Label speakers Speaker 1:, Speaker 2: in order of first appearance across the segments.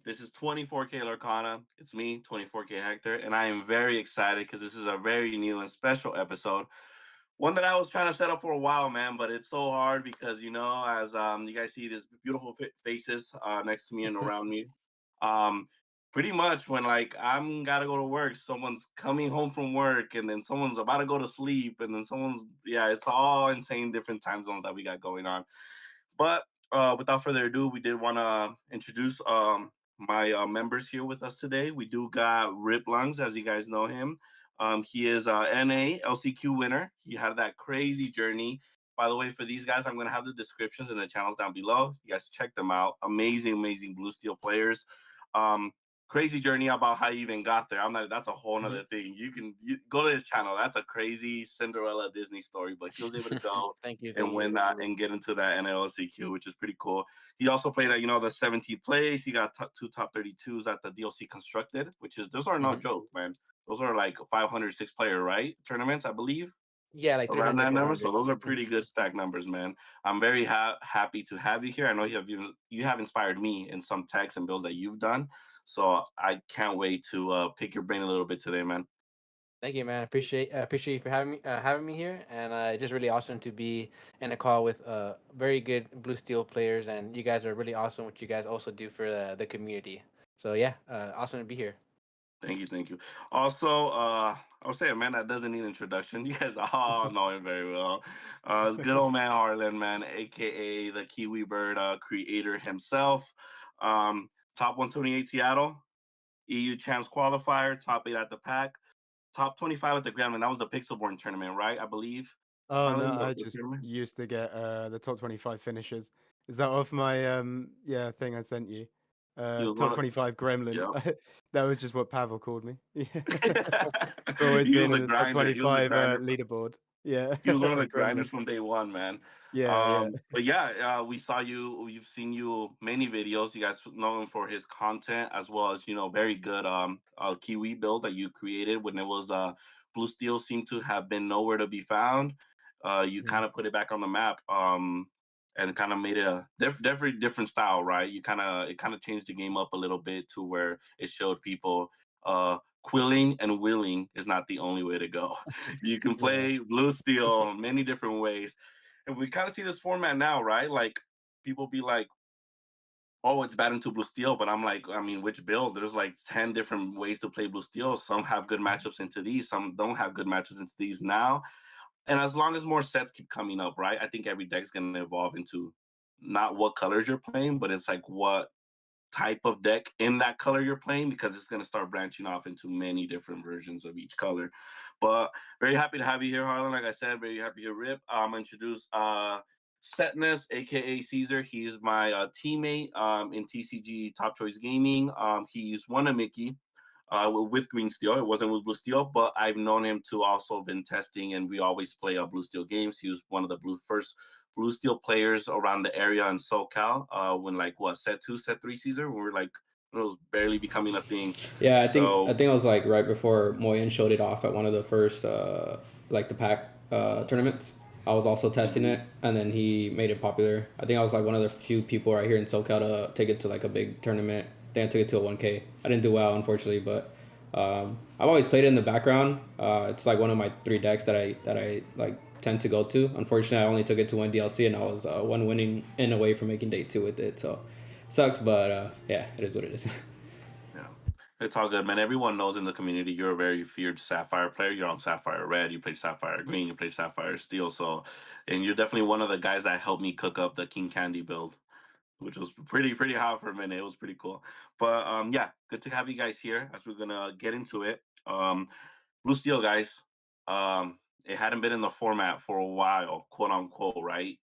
Speaker 1: This is 24K Larcana. It's me, 24K Hector, and I am very excited because this is a very new and special episode. One that I was trying to set up for a while, man, but it's so hard because as you guys see these beautiful faces next to me and around me. Um, Pretty much when like I'm gotta go to work, someone's coming home from work, and then someone's about to go to sleep, and then someone's it's all insane different time zones that we got going on. But without further ado, we did want to introduce my members here with us today. We do got RIPLUNGS, as you guys know him. He is a NA LCQ winner. He had that crazy journey. By the way, for these guys, I'm going to have the descriptions and the channels down below. You guys check them out. Amazing, amazing Blue Steel players. Um, Crazy journey about how you even got there. I'm not. That's a whole nother thing. You go to his channel. That's a crazy Cinderella Disney story. But he was able to go
Speaker 2: Thank you,
Speaker 1: and
Speaker 2: thank you.
Speaker 1: win that and get into that NLCQ, which is pretty cool. He also played at the 17th place. He got two top 32s at the DLC Constructed, which is those are no
Speaker 2: Mhm.
Speaker 1: joke, man. Those are like 506 player right tournaments, I believe,
Speaker 2: Yeah, like
Speaker 1: around
Speaker 2: 300,
Speaker 1: that
Speaker 2: four
Speaker 1: number. So
Speaker 2: hundred.
Speaker 1: those are pretty
Speaker 2: 400.
Speaker 1: good stack numbers, man. I'm very happy to have you here. I know you have inspired me in some techs and builds that you've done. So I can't wait to pick your brain a little bit today, man.
Speaker 2: Thank you, man. Appreciate you for having me here, and just really awesome to be in a call with very good Blue Steel players, and you guys are really awesome. What you guys also do for the community. So yeah, awesome to be here.
Speaker 1: Thank you, thank you. Also, I would say a man that doesn't need introduction. You guys all know him very well. It's good old man Harlan, man, aka the Kiwi Bird creator himself. Top 128 Seattle, EU Champs qualifier, top 8 at the pack, top 25 at the Gremlin. That was the Pixelborn tournament, right? I believe.
Speaker 3: Oh no,
Speaker 1: Harlan,
Speaker 3: I
Speaker 1: the
Speaker 3: just
Speaker 1: tournament.
Speaker 3: used to get the top 25 finishes. Is that off my thing I sent you?
Speaker 1: He was one
Speaker 3: Top
Speaker 1: of
Speaker 3: 25 Gremlin.
Speaker 1: yeah.
Speaker 3: That was just what Pavel called me. Yeah. For always
Speaker 1: He
Speaker 3: being
Speaker 1: was
Speaker 3: in
Speaker 1: a
Speaker 3: the top
Speaker 1: grinder. He was a
Speaker 3: 25
Speaker 1: grinder.
Speaker 3: leaderboard. Yeah,
Speaker 1: He was one of the grinders
Speaker 3: Gremlin.
Speaker 1: from day one, man.
Speaker 3: Yeah, yeah.
Speaker 1: But yeah, we saw you. We've seen you many videos. You guys know him for his content as well as very good Kiwi build that you created when it was Blue Steel seemed to have been nowhere to be found. You
Speaker 3: Mm.
Speaker 1: kind of put it back on the map. And kind of made it a different style, right? It kind of changed the game up a little bit to where it showed people quilling and willing is not the only way to go. You can
Speaker 3: Yeah.
Speaker 1: play Blue Steel many different ways. And we kind of see this format now, right? Like people be like, "Oh, it's bad into Blue Steel," but I'm like, I mean, which build? There's like 10 different ways to play Blue Steel. Some have good matchups into these, some don't have good matchups into these now. And as long as more sets keep coming up, right? I think every deck's gonna evolve into not what colors you're playing, but it's like what type of deck in that color you're playing because it's going to start branching off into many different versions of each color. But very happy to have you here, Harlan. Like I said, very happy to Rip. Introduce ZETNUS, aka Caesar. He's my teammate in TCG Top Choice Gaming. He's won a Mickey with Green Steel. It wasn't with Blue Steel, but I've known him to also been testing, and we always play Blue Steel games. He was one of the first Blue Steel players around the area in SoCal when like what set 2, set 3 Caesar. We were like when it was barely becoming a thing.
Speaker 4: Yeah, I
Speaker 1: So
Speaker 4: think it was like right before Moyen showed it off at one of the first like the pack tournaments. I was also testing
Speaker 1: mhm,
Speaker 4: it, and then he made it popular. I think I was like one of the few people right here in SoCal to take it to like a big tournament. Then I took it to a 1K. I didn't do well, unfortunately, but I've always played it in the background. It's like one of my 3 decks that I like tend to go to. Unfortunately, I only took it to one DLC, and I was one winning in away from making day 2 with it. So sucks, but yeah, it is what it is.
Speaker 1: yeah, it's all good, man. Everyone knows in the community you're a very feared Sapphire player. You're on Sapphire Red. You play Sapphire Green. You play Sapphire Steel. So, and you're definitely one of the guys that helped me cook up the King Candy build, which was pretty hot for a minute. It was pretty cool. But yeah, good to have you guys here as we're gonna get into it. Blue Steel, guys. It hadn't been in the format for a while, quote unquote, right?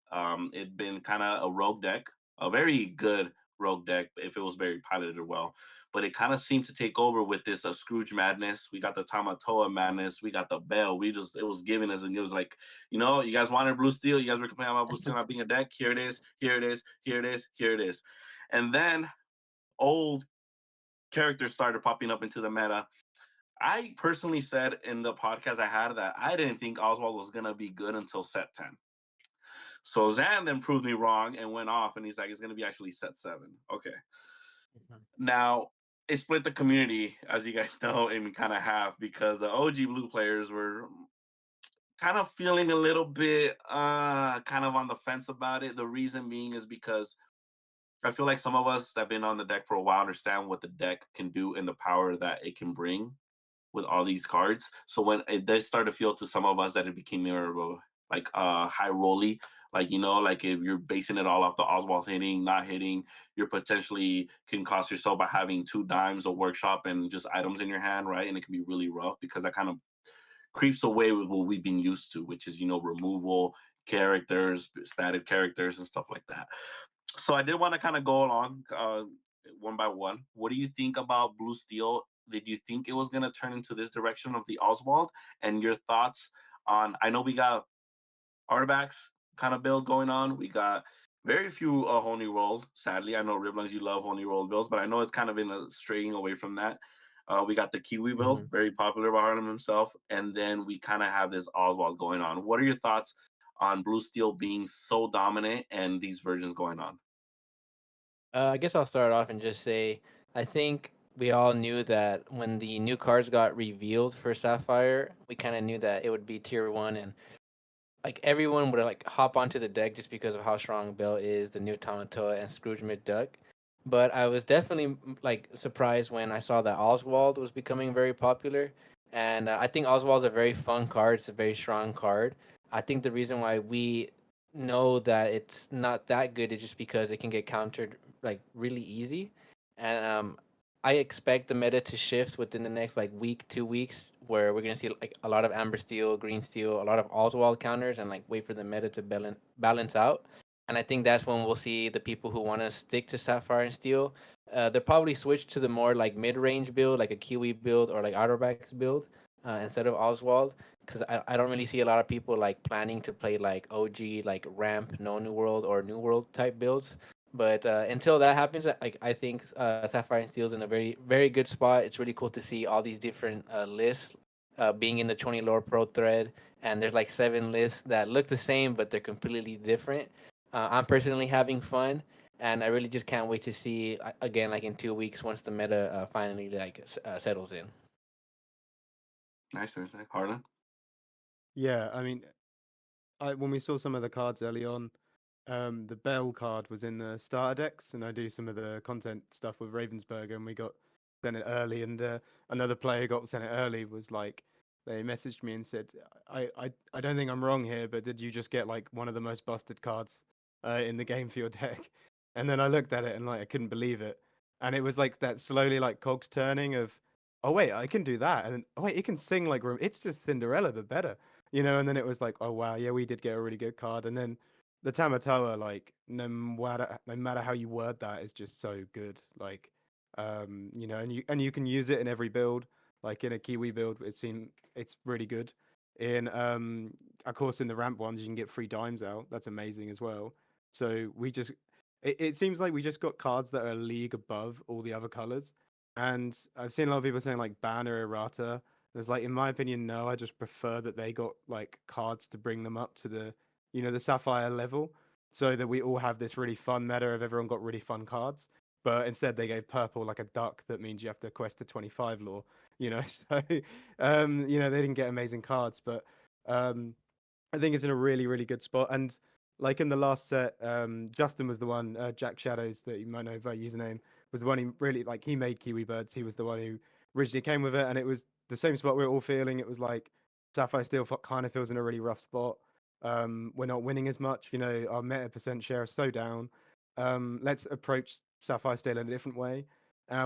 Speaker 1: It'd been kind of a rogue deck, a very good rogue deck if it was very piloted well. But it kind of seemed to take over with this Scrooge madness. We got the Tamatoa madness. We got the Bell. It was giving us, and it was like, you guys wanted Blue Steel. You guys were complaining about Blue Steel not being a deck. Here it is. Here it is. Here it is. Here it is. And then old characters started popping up into the meta. I personally said in the podcast I had that I didn't think Oswald was gonna be good until set 10. So Zan then proved me wrong and went off, and he's like, it's gonna be actually set 7. Okay. Now, it split the community, as you guys know, in kind of half because the OG blue players were kind of feeling a little bit kind of on the fence about it. The reason being is because I feel like some of us that have been on the deck for a while understand what the deck can do and the power that it can bring with all these cards. So when it does start to feel to some of us that it became more of a like high rolly, like like if you're basing it all off the Oswald hitting, not hitting, you're potentially can cost yourself by having 2 dimes, a workshop, and just items in your hand, right? And it can be really rough because that kind of creeps away with what we've been used to, which is removal characters, static characters, and stuff like that. So I did want to kind of go along one by one. What do you think about Blue Steel? Did you think it was going to turn into this direction of the Oswald? And your thoughts on? I know we got artifacts kind of build going on. We got very few whole new rolls. Sadly, I know Riblungs, you love whole new roll builds, but I know it's kind of been straying away from that. We got the Kiwi build, very popular by Harlem himself, and then we kind of have this Oswald going on. What are your thoughts on Blue Steel being so dominant and these versions going on?
Speaker 2: I guess I'll start off and just say I think we all knew that when the new cards got revealed for Sapphire, we kind of knew that it would be tier one, and like everyone would like hop onto the deck just because of how strong Bell is, the new Tamatoa and Scrooge McDuck. But I was definitely like surprised when I saw that Oswald was becoming very popular, and I think Oswald's a very fun card. It's a very strong card. I think the reason why we know that it's not that good is just because it can get countered like really easy, and I expect the meta to shift within the next like week, 2 weeks, where we're gonna see like a lot of Amber Steel, Green Steel, a lot of Oswald counters, and like wait for the meta to balance out. And I think that's when we'll see the people who want to stick to Sapphire and Steel. They'll probably switch to the more like mid-range build, like a Kiwi build or like Outerback build instead of Oswald, because I don't really see a lot of people like planning to play like OG, like ramp, no new world or new world type builds. But until that happens, I think Sapphire and Steel is in a very good spot. It's really cool to see all these different lists being in the 20 lore pro thread, and there's like 7 lists that look the same but they're completely different. I'm personally having fun, and I really just can't wait to see again like in 2 weeks once the meta finally like settles in.
Speaker 1: Nice, Harlan.
Speaker 3: Yeah, I mean, when we saw some of the cards early on, the Bell card was in the starter decks, and I do some of the content stuff with Ravensburger, and we got sent it early, and another player got sent it early was like, they messaged me and said, I don't think I'm wrong here, but did you just get like one of the most busted cards in the game for your deck? And then I looked at it and like I couldn't believe it, and it was like that slowly like cogs turning of, oh wait, I can do that, and oh wait, it can sing like it's just Cinderella but better, and then it was like, oh wow, yeah, we did get a really good card, and then the Tamatoa, like no matter how you word that, is just so good. Like, and you can use it in every build. Like in a Kiwi build, it's really good. In of course, in the ramp ones, you can get 3 dimes out. That's amazing as well. So it seems like we just got cards that are a league above all the other colors. And I've seen a lot of people saying like Banner Errata. There's like, in my opinion, no. I just prefer that they got like cards to bring them up to the Sapphire level, so that we all have this really fun meta of everyone got really fun cards. But instead, they gave purple like a duck that means you have to quest to 25 lore. So they didn't get amazing cards, but um, I think it's in a really, really good spot. And like in the last set, Justin was the one, Jack Shadows, that you might know by username, was the one who really, like, he made Kiwi Birds. He was the one who originally came with it, and it was the same spot we were all feeling. It was like Sapphire Steel kind of feels in a really rough spot. We're not winning as much. Our meta percent share is so down. Let's approach Sapphire Steel in a different way.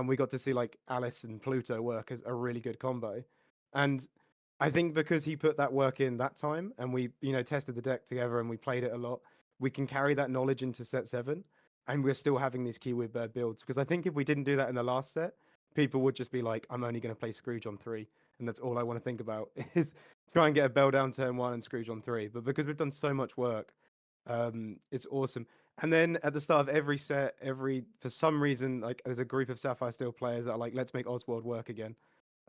Speaker 3: We got to see like Alice and Pluto work as a really good combo. And I think because he put that work in that time, and we, tested the deck together and we played it a lot, we can carry that knowledge into set 7, and we're still having these Kiwi Bird builds. Because I think if we didn't do that in the last set, people would just be like, I'm only going to play Scrooge on 3, and that's all I want to think about is try and get a Bell down turn 1 and Scrooge on 3. But because we've done so much work, it's awesome. And then at the start of every set, for some reason, like there's a group of Sapphire Steel players that are like, let's make Oswald work again.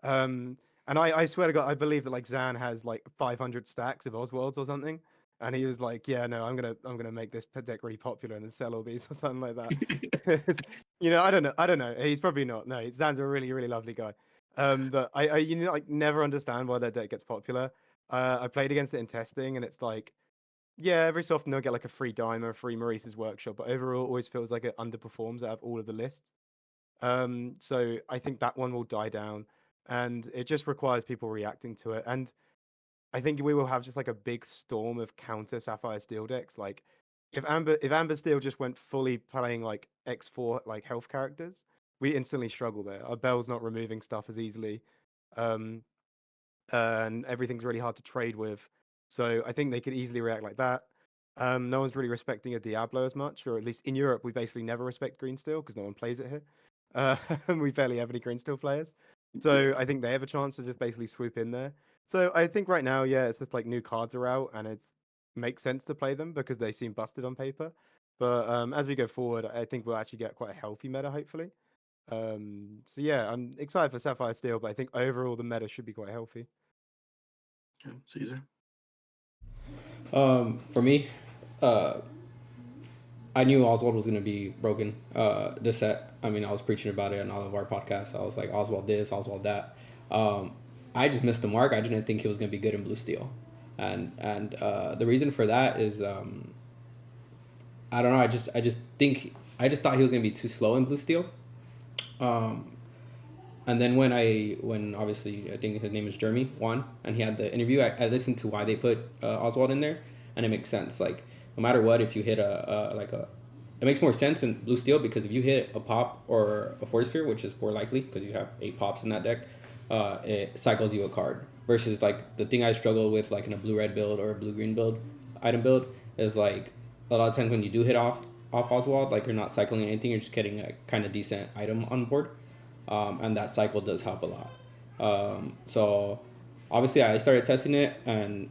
Speaker 3: And I swear to God, I believe that like Zan has like 500 stacks of Oswalds or something. and he was like, "Yeah, no, I'm gonna make this deck really popular and then sell all these or something like that." I don't know. He's probably not. No, Zan's a really, really lovely guy. But I like never understand why that deck gets popular. I played against it in testing, and it's like, yeah, every so often they'll get like a free dime or a free Maurice's Workshop, but overall, it always feels like it underperforms out of all of the lists. So I think that one will die down, and it just requires people reacting to it. And I think we will have just like a big storm of counter Sapphire Steel decks. Like if Amber Steel just went fully playing like X4 like health characters, we instantly struggle there. Our Bell's not removing stuff as easily. Um, and everything's really hard to trade with. So I think they could easily react like that. No one's really respecting a Diablo as much, or at least in Europe, we basically never respect green steel because no one plays it here. We barely have any green steel players. So I think they have a chance to just basically swoop in there. So I think right now, yeah, it's just like new cards are out and it makes sense to play them because they seem busted on paper. But as we go forward, I think we'll actually get quite a healthy meta, hopefully. So yeah, I'm excited for Sapphire Steel, but I think overall the meta should be quite healthy.
Speaker 1: Yeah, Caesar.
Speaker 4: For me, I knew Oswald was gonna be broken. This set. I mean, I was preaching about it on all of our podcasts. I was like, Oswald this, Oswald that. I just missed the mark. I didn't think he was gonna be good in blue steel, and the reason for that is I don't know. I just thought he was gonna be too slow in blue steel. And then when obviously I think his name is Jeremy won and he had the interview, I listened to why they put Oswald in there, and it makes sense. Like no matter what, if you hit it makes more sense in blue steel because if you hit a pop or a force sphere, which is more likely because you have 8 pops in that deck, it cycles you a card. Versus like the thing I struggle with like in a blue red build or a blue green build, item build, is like a lot of times when you do hit off Oswald, like you're not cycling anything, you're just getting a kind of decent item on board. And that cycle does help a lot. So obviously I started testing it, and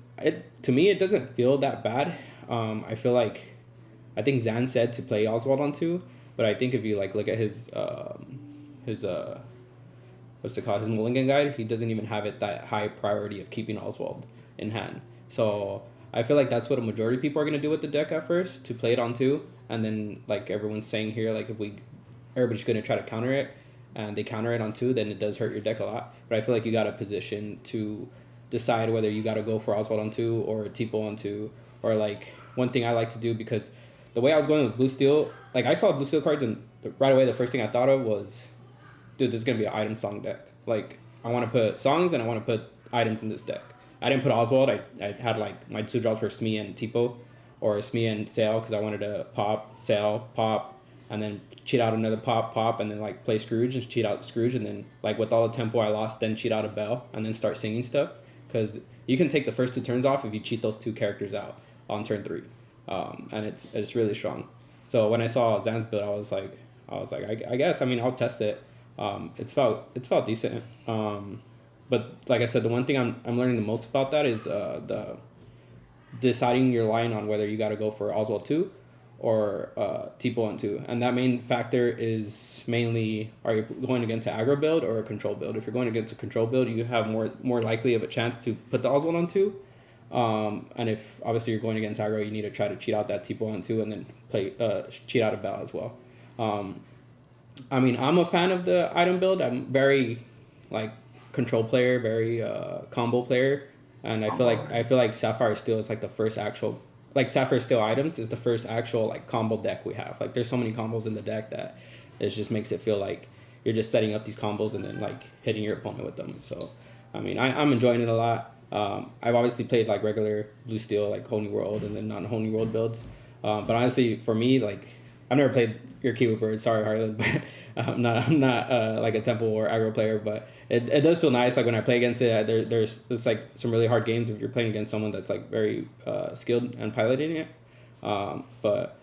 Speaker 4: to me it doesn't feel that bad. I feel like I think Zan said to play Oswald on 2, but I think if you like look at his what's it called, his Mulligan guide, he doesn't even have it that high priority of keeping Oswald in hand. So I feel like that's what a majority of people are gonna do with the deck at first, to play it on 2, and then like everyone's saying here, like everybody's gonna try to counter it, and they counter it on 2, then it does hurt your deck a lot. But I feel like you got a position to decide whether you got to go for Oswald on 2 or Tipo on 2. Or like one thing I like to do, because the way I was going with blue steel, like I saw blue steel cards and right away the first thing I thought of was, dude, this is going to be an item song deck. Like I want to put songs and I want to put items in this deck. I didn't put Oswald. I had like my 2 drops were Smee and Tipo, or Smee and Sail, because I wanted to pop, Sail, pop, and then cheat out another pop, and then like play Scrooge and cheat out Scrooge, and then like with all the tempo I lost, then cheat out a Bell, and then start singing stuff. Because you can take the first 2 turns off if you cheat those 2 characters out on turn 3, and it's really strong. So when I saw Zan's build, I was like, I guess, I mean, I'll test it. It's felt decent. But like I said, the one thing I'm learning the most about that is the deciding your line on whether you got to go for Oswald 2 or Tipo on 2. And that main factor is mainly, are you going against an aggro build or a control build? If you're going against a control build, you have more likely of a chance to put the Oswald on 2. And if obviously you're going against aggro, you need to try to cheat out that Tipo on 2 and then play cheat out a Bell as well. I mean, I'm a fan of the item build. I'm very like control player, very combo player, and I feel like Sapphire Steel is like the first actual, like Sapphire Steel items is the first actual like combo deck we have. Like there's so many combos in the deck that it just makes it feel like you're just setting up these combos and then like hitting your opponent with them. So I mean, I'm enjoying it a lot. I've obviously played like regular blue steel, like Whole New World, and then non Whole New World builds. But honestly, for me, like I've never played your Kiwi Bird. Sorry, Harlan, but I'm not like a temple or aggro player. But it does feel nice. Like when I play against it, there's like some really hard games if you're playing against someone that's like very skilled and piloting it. But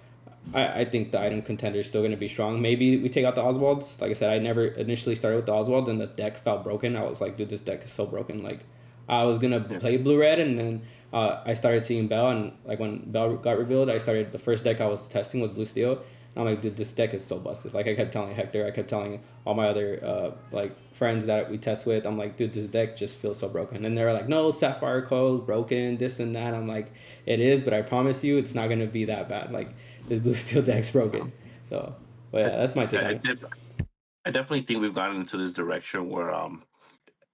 Speaker 4: I think the item contender is still going to be strong. Maybe we take out the Oswalds. Like I said, I never initially started with the Oswalds, and the deck felt broken. I was like, dude, this deck is so broken. Like I was gonna play blue red, and then I started seeing Bell, and like when Bell got revealed, the first deck I was testing was blue steel, I'm like, dude, this deck is so busted. Like I kept telling Hector, I kept telling all my other like friends that we test with, I'm like, dude, this deck just feels so broken. And they're like, no, Sapphire Coil broken, this and that. I'm like, it is, but I promise you, it's not gonna be that bad. Like this blue steel deck's broken. So, but yeah, that's my take on it.
Speaker 1: I definitely think we've gotten into this direction where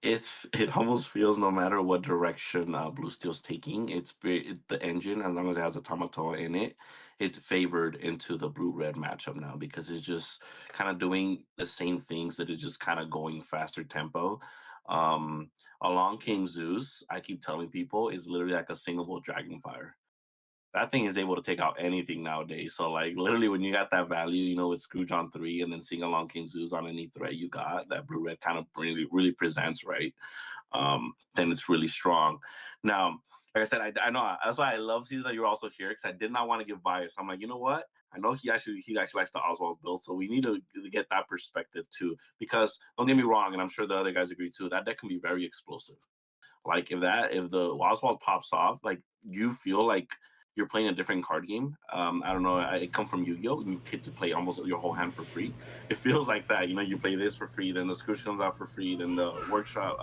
Speaker 1: it almost feels no matter what direction Blue Steel's taking, the engine, as long as it has a Tamatoa in it, it's favored into the blue red matchup now because it's just kind of doing the same things that is just kind of going faster tempo. Um, Along came Zeus. I keep telling people is literally like a singable Dragonfire. That thing is able to take out anything nowadays. So like literally when you got that value, with Scrooge on 3 and then seeing along King Zeus on any threat you got, that blue red kind of really presents right. Then it's really strong. Now, like I said, I know that's why I love seeing that you're also here because I did not want to give bias. I'm like, you know what? I know he actually likes the Oswald build, so we need to get that perspective too. Because don't get me wrong, and I'm sure the other guys agree too, that deck can be very explosive. Like if the Oswald pops off, like you feel like you're playing a different card game. I don't know. I come from Yu-Gi-Oh! And you get to play almost your whole hand for free. It feels like that. You play this for free, then the Scrooge comes out for free, then the workshop.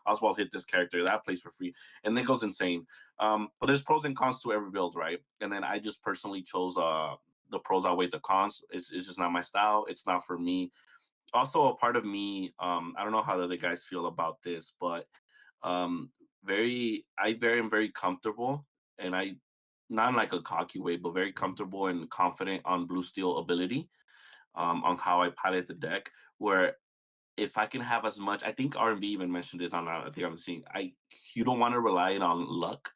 Speaker 1: Oswald hit this character that plays for free, and it goes insane. But there's pros and cons to every build, right? And then I just personally chose the pros outweigh the cons. It's just not my style. It's not for me. Also, a part of me, I don't know how the other guys feel about this, but um am very comfortable, and I not in like a cocky way, but very comfortable and confident on blue steel ability, on how I pilot the deck, where if I can have as much, I think R&B even mentioned this on I think I'm seeing, you don't want to rely it on luck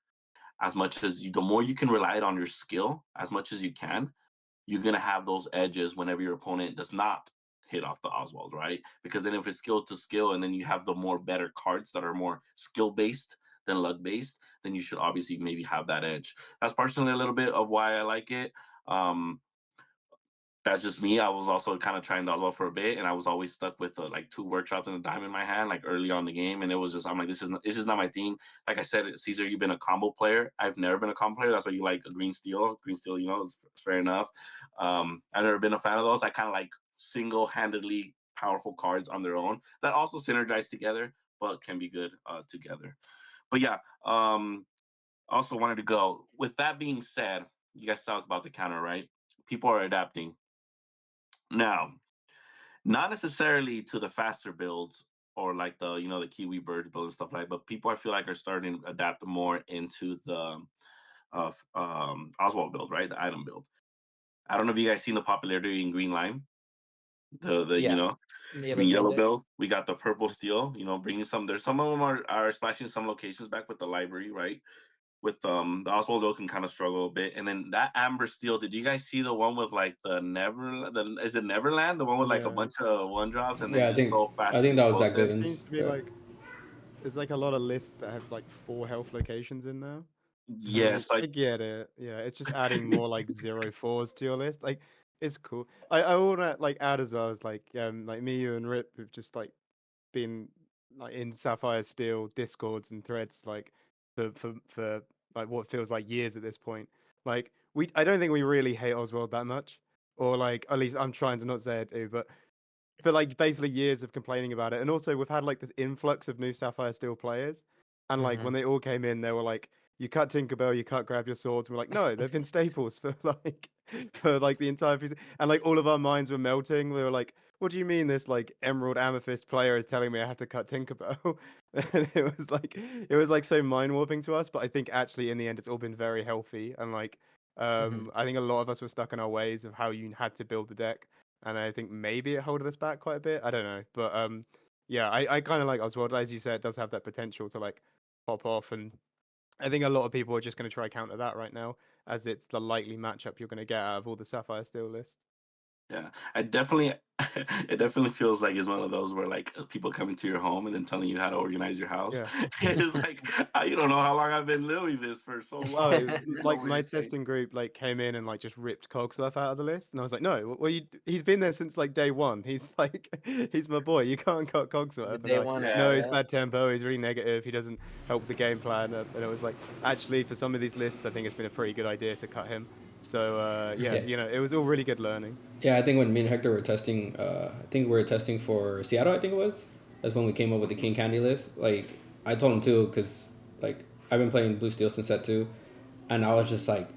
Speaker 1: as much as the more you can rely it on your skill as much as you can, you're gonna have those edges whenever your opponent does not hit off the Oswald, right? Because then if it's skill to skill, and then you have the more better cards that are more skill based than luck based, then you should obviously maybe have that edge. That's personally a little bit of why I like it. Um, that's just me. I was also kind of trying Oswald for a bit, and I was always stuck with like 2 workshops and a dime in my hand, like early on the game, and it was just I'm like, this is not my thing. Like I said, Caesar, you've been a combo player. I've never been a combo player. That's why you like a green steel. Green steel, it's fair enough. I've never been a fan of those. I kind of like single-handedly powerful cards on their own that also synergize together, but can be good together. But yeah, also wanted to go. With that being said, you guys talked about the counter, right? People are adapting. Now, not necessarily to the faster builds or like the Kiwi bird build and stuff like that, but people I feel like are starting to adapt more into the Oswald build, right? The item build. I don't know if you guys seen the popularity in Green Lime, the
Speaker 2: Yeah, yellow
Speaker 1: green
Speaker 2: green
Speaker 1: yellow
Speaker 2: deck.
Speaker 1: build. We got the purple steel, bringing some. There's some of them are splashing some locations back with the library, right? With the Oswald can kind of struggle a bit, and then that amber steel. Did you guys see the one with like is it Neverland? The one with like a
Speaker 3: Yeah.
Speaker 1: bunch of 1-drops and then
Speaker 4: Yeah,
Speaker 1: just so fast
Speaker 4: I
Speaker 1: and
Speaker 4: think that was Zach
Speaker 1: explosive.
Speaker 3: There
Speaker 4: Bivens.
Speaker 3: seems to be
Speaker 4: Yeah.
Speaker 3: like there's like a lot of lists that have like 4 health locations in there. And
Speaker 1: Yes,
Speaker 3: I
Speaker 1: like
Speaker 3: get it. Yeah, it's just adding more like 0 4s to your list. Like it's cool. I wanna like add as well as like me, you and Rip have just like been like in Sapphire Steel discords and threads like for like what feels like years at this point. Like I don't think we really hate Oswald that much. Or like at least I'm trying to not say I do, but for like basically years of complaining about it. And also we've had like this influx of new Sapphire Steel players. And like
Speaker 2: Mm-hmm.
Speaker 3: when they all came in, they were like, you cut Tinkerbell, you cut Grab Your Swords. And we're like, no, they've been staples for like the entire piece. And like all of our minds were melting. We were like, what do you mean this like Emerald Amethyst player is telling me I have to cut Tinkerbell? And it was like so mind warping to us. But I think actually in the end it's all been very healthy. And like
Speaker 2: Mm-hmm.
Speaker 3: I think a lot of us were stuck in our ways of how you had to build the deck, and I think maybe it holded us back quite a bit. I don't know, but yeah, I kind of like Oswald. As you said, it does have that potential to like pop off, and I think a lot of people are just going to try counter that right now, as it's the likely matchup you're going to get out of all the Sapphire Steel list.
Speaker 1: yeah, I definitely it definitely feels like it's one of those where like people come into your home and then telling you how to organize your house.
Speaker 3: Yeah.
Speaker 1: It's like you don't know how long I've been doing this for so
Speaker 3: Oh,
Speaker 1: long.
Speaker 3: it was
Speaker 1: You know
Speaker 3: like
Speaker 1: what
Speaker 3: my
Speaker 1: you're saying.
Speaker 3: testing group like came in and like just ripped Cogsworth out of the list, and I was like, no, well he's been there since like day one. He's like he's my boy. You can't cut
Speaker 2: The
Speaker 3: Cogsworth. And
Speaker 2: day
Speaker 3: they're like,
Speaker 2: one,
Speaker 1: Yeah,
Speaker 3: no, he's
Speaker 2: yeah.
Speaker 3: bad tempo. He's really negative. He doesn't help the game plan. And it was like, actually, for some of these lists, I think it's been a pretty good idea to cut him. So yeah,
Speaker 4: Yeah.
Speaker 3: you know, it was all really good learning.
Speaker 4: Yeah, I think when me and Hector were testing, I think we were testing for Seattle. I think it was. That's when we came up with the
Speaker 1: Mhm.
Speaker 4: King Candy list. Like I told him too, because like I've been playing Blue Steel since set two, and I was just like,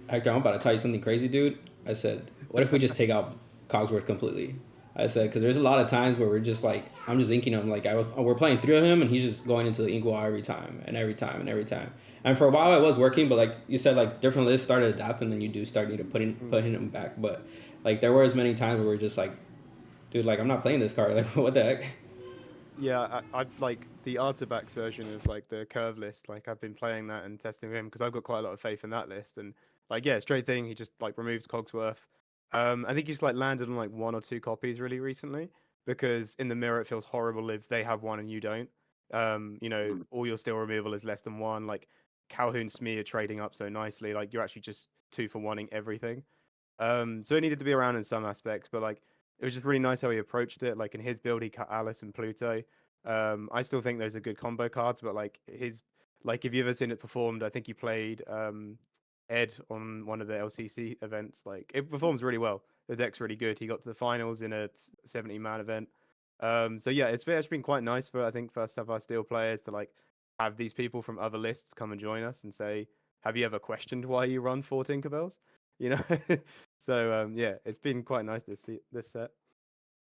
Speaker 4: Hector, I'm about to tell you something crazy, dude. I said, what if we just take out Cogsworth completely? I said, because there's a lot of times where we're just like, I'm just inking him. Like we're playing three of him, and he's just going into the ink wall every time and every time and every time. And for a while it was working, but like you said, like different lists started adapting, then you do start need to
Speaker 3: Mm.
Speaker 4: putting him back. But like there were as many times where we're just like, dude, like I'm not playing this card. Like what the heck?
Speaker 3: Yeah, I've like the Artabax version of like the curve list. Like I've been playing that and testing with him because I've got quite a lot of faith in that list. And like yeah, straight thing. He just like removes Cogsworth. I think he's like landed on like one or two copies really recently because in the mirror it feels horrible if they have one and you don't. You know,
Speaker 1: Mhm.
Speaker 3: all your steel removal is less than one. Like Calhoun Smear trading up so nicely. Like you're actually just 2 for 1ing everything. So it needed to be around in some aspects, but like it was just really nice how he approached it. Like in his build, he cut Alice and Pluto. I still think those are good combo cards, but like his like if you've ever seen it performed, I think he played Ed on one of the LCC events. Like it performs really well. The deck's really good. He got to the finals in a 70-man event. So yeah, it's been quite nice for I think for Sapphire Steel players to like have these people from other lists come and join us and say, have you ever questioned why you run 4 Tinkerbells? You know. So yeah, it's been quite nice this set.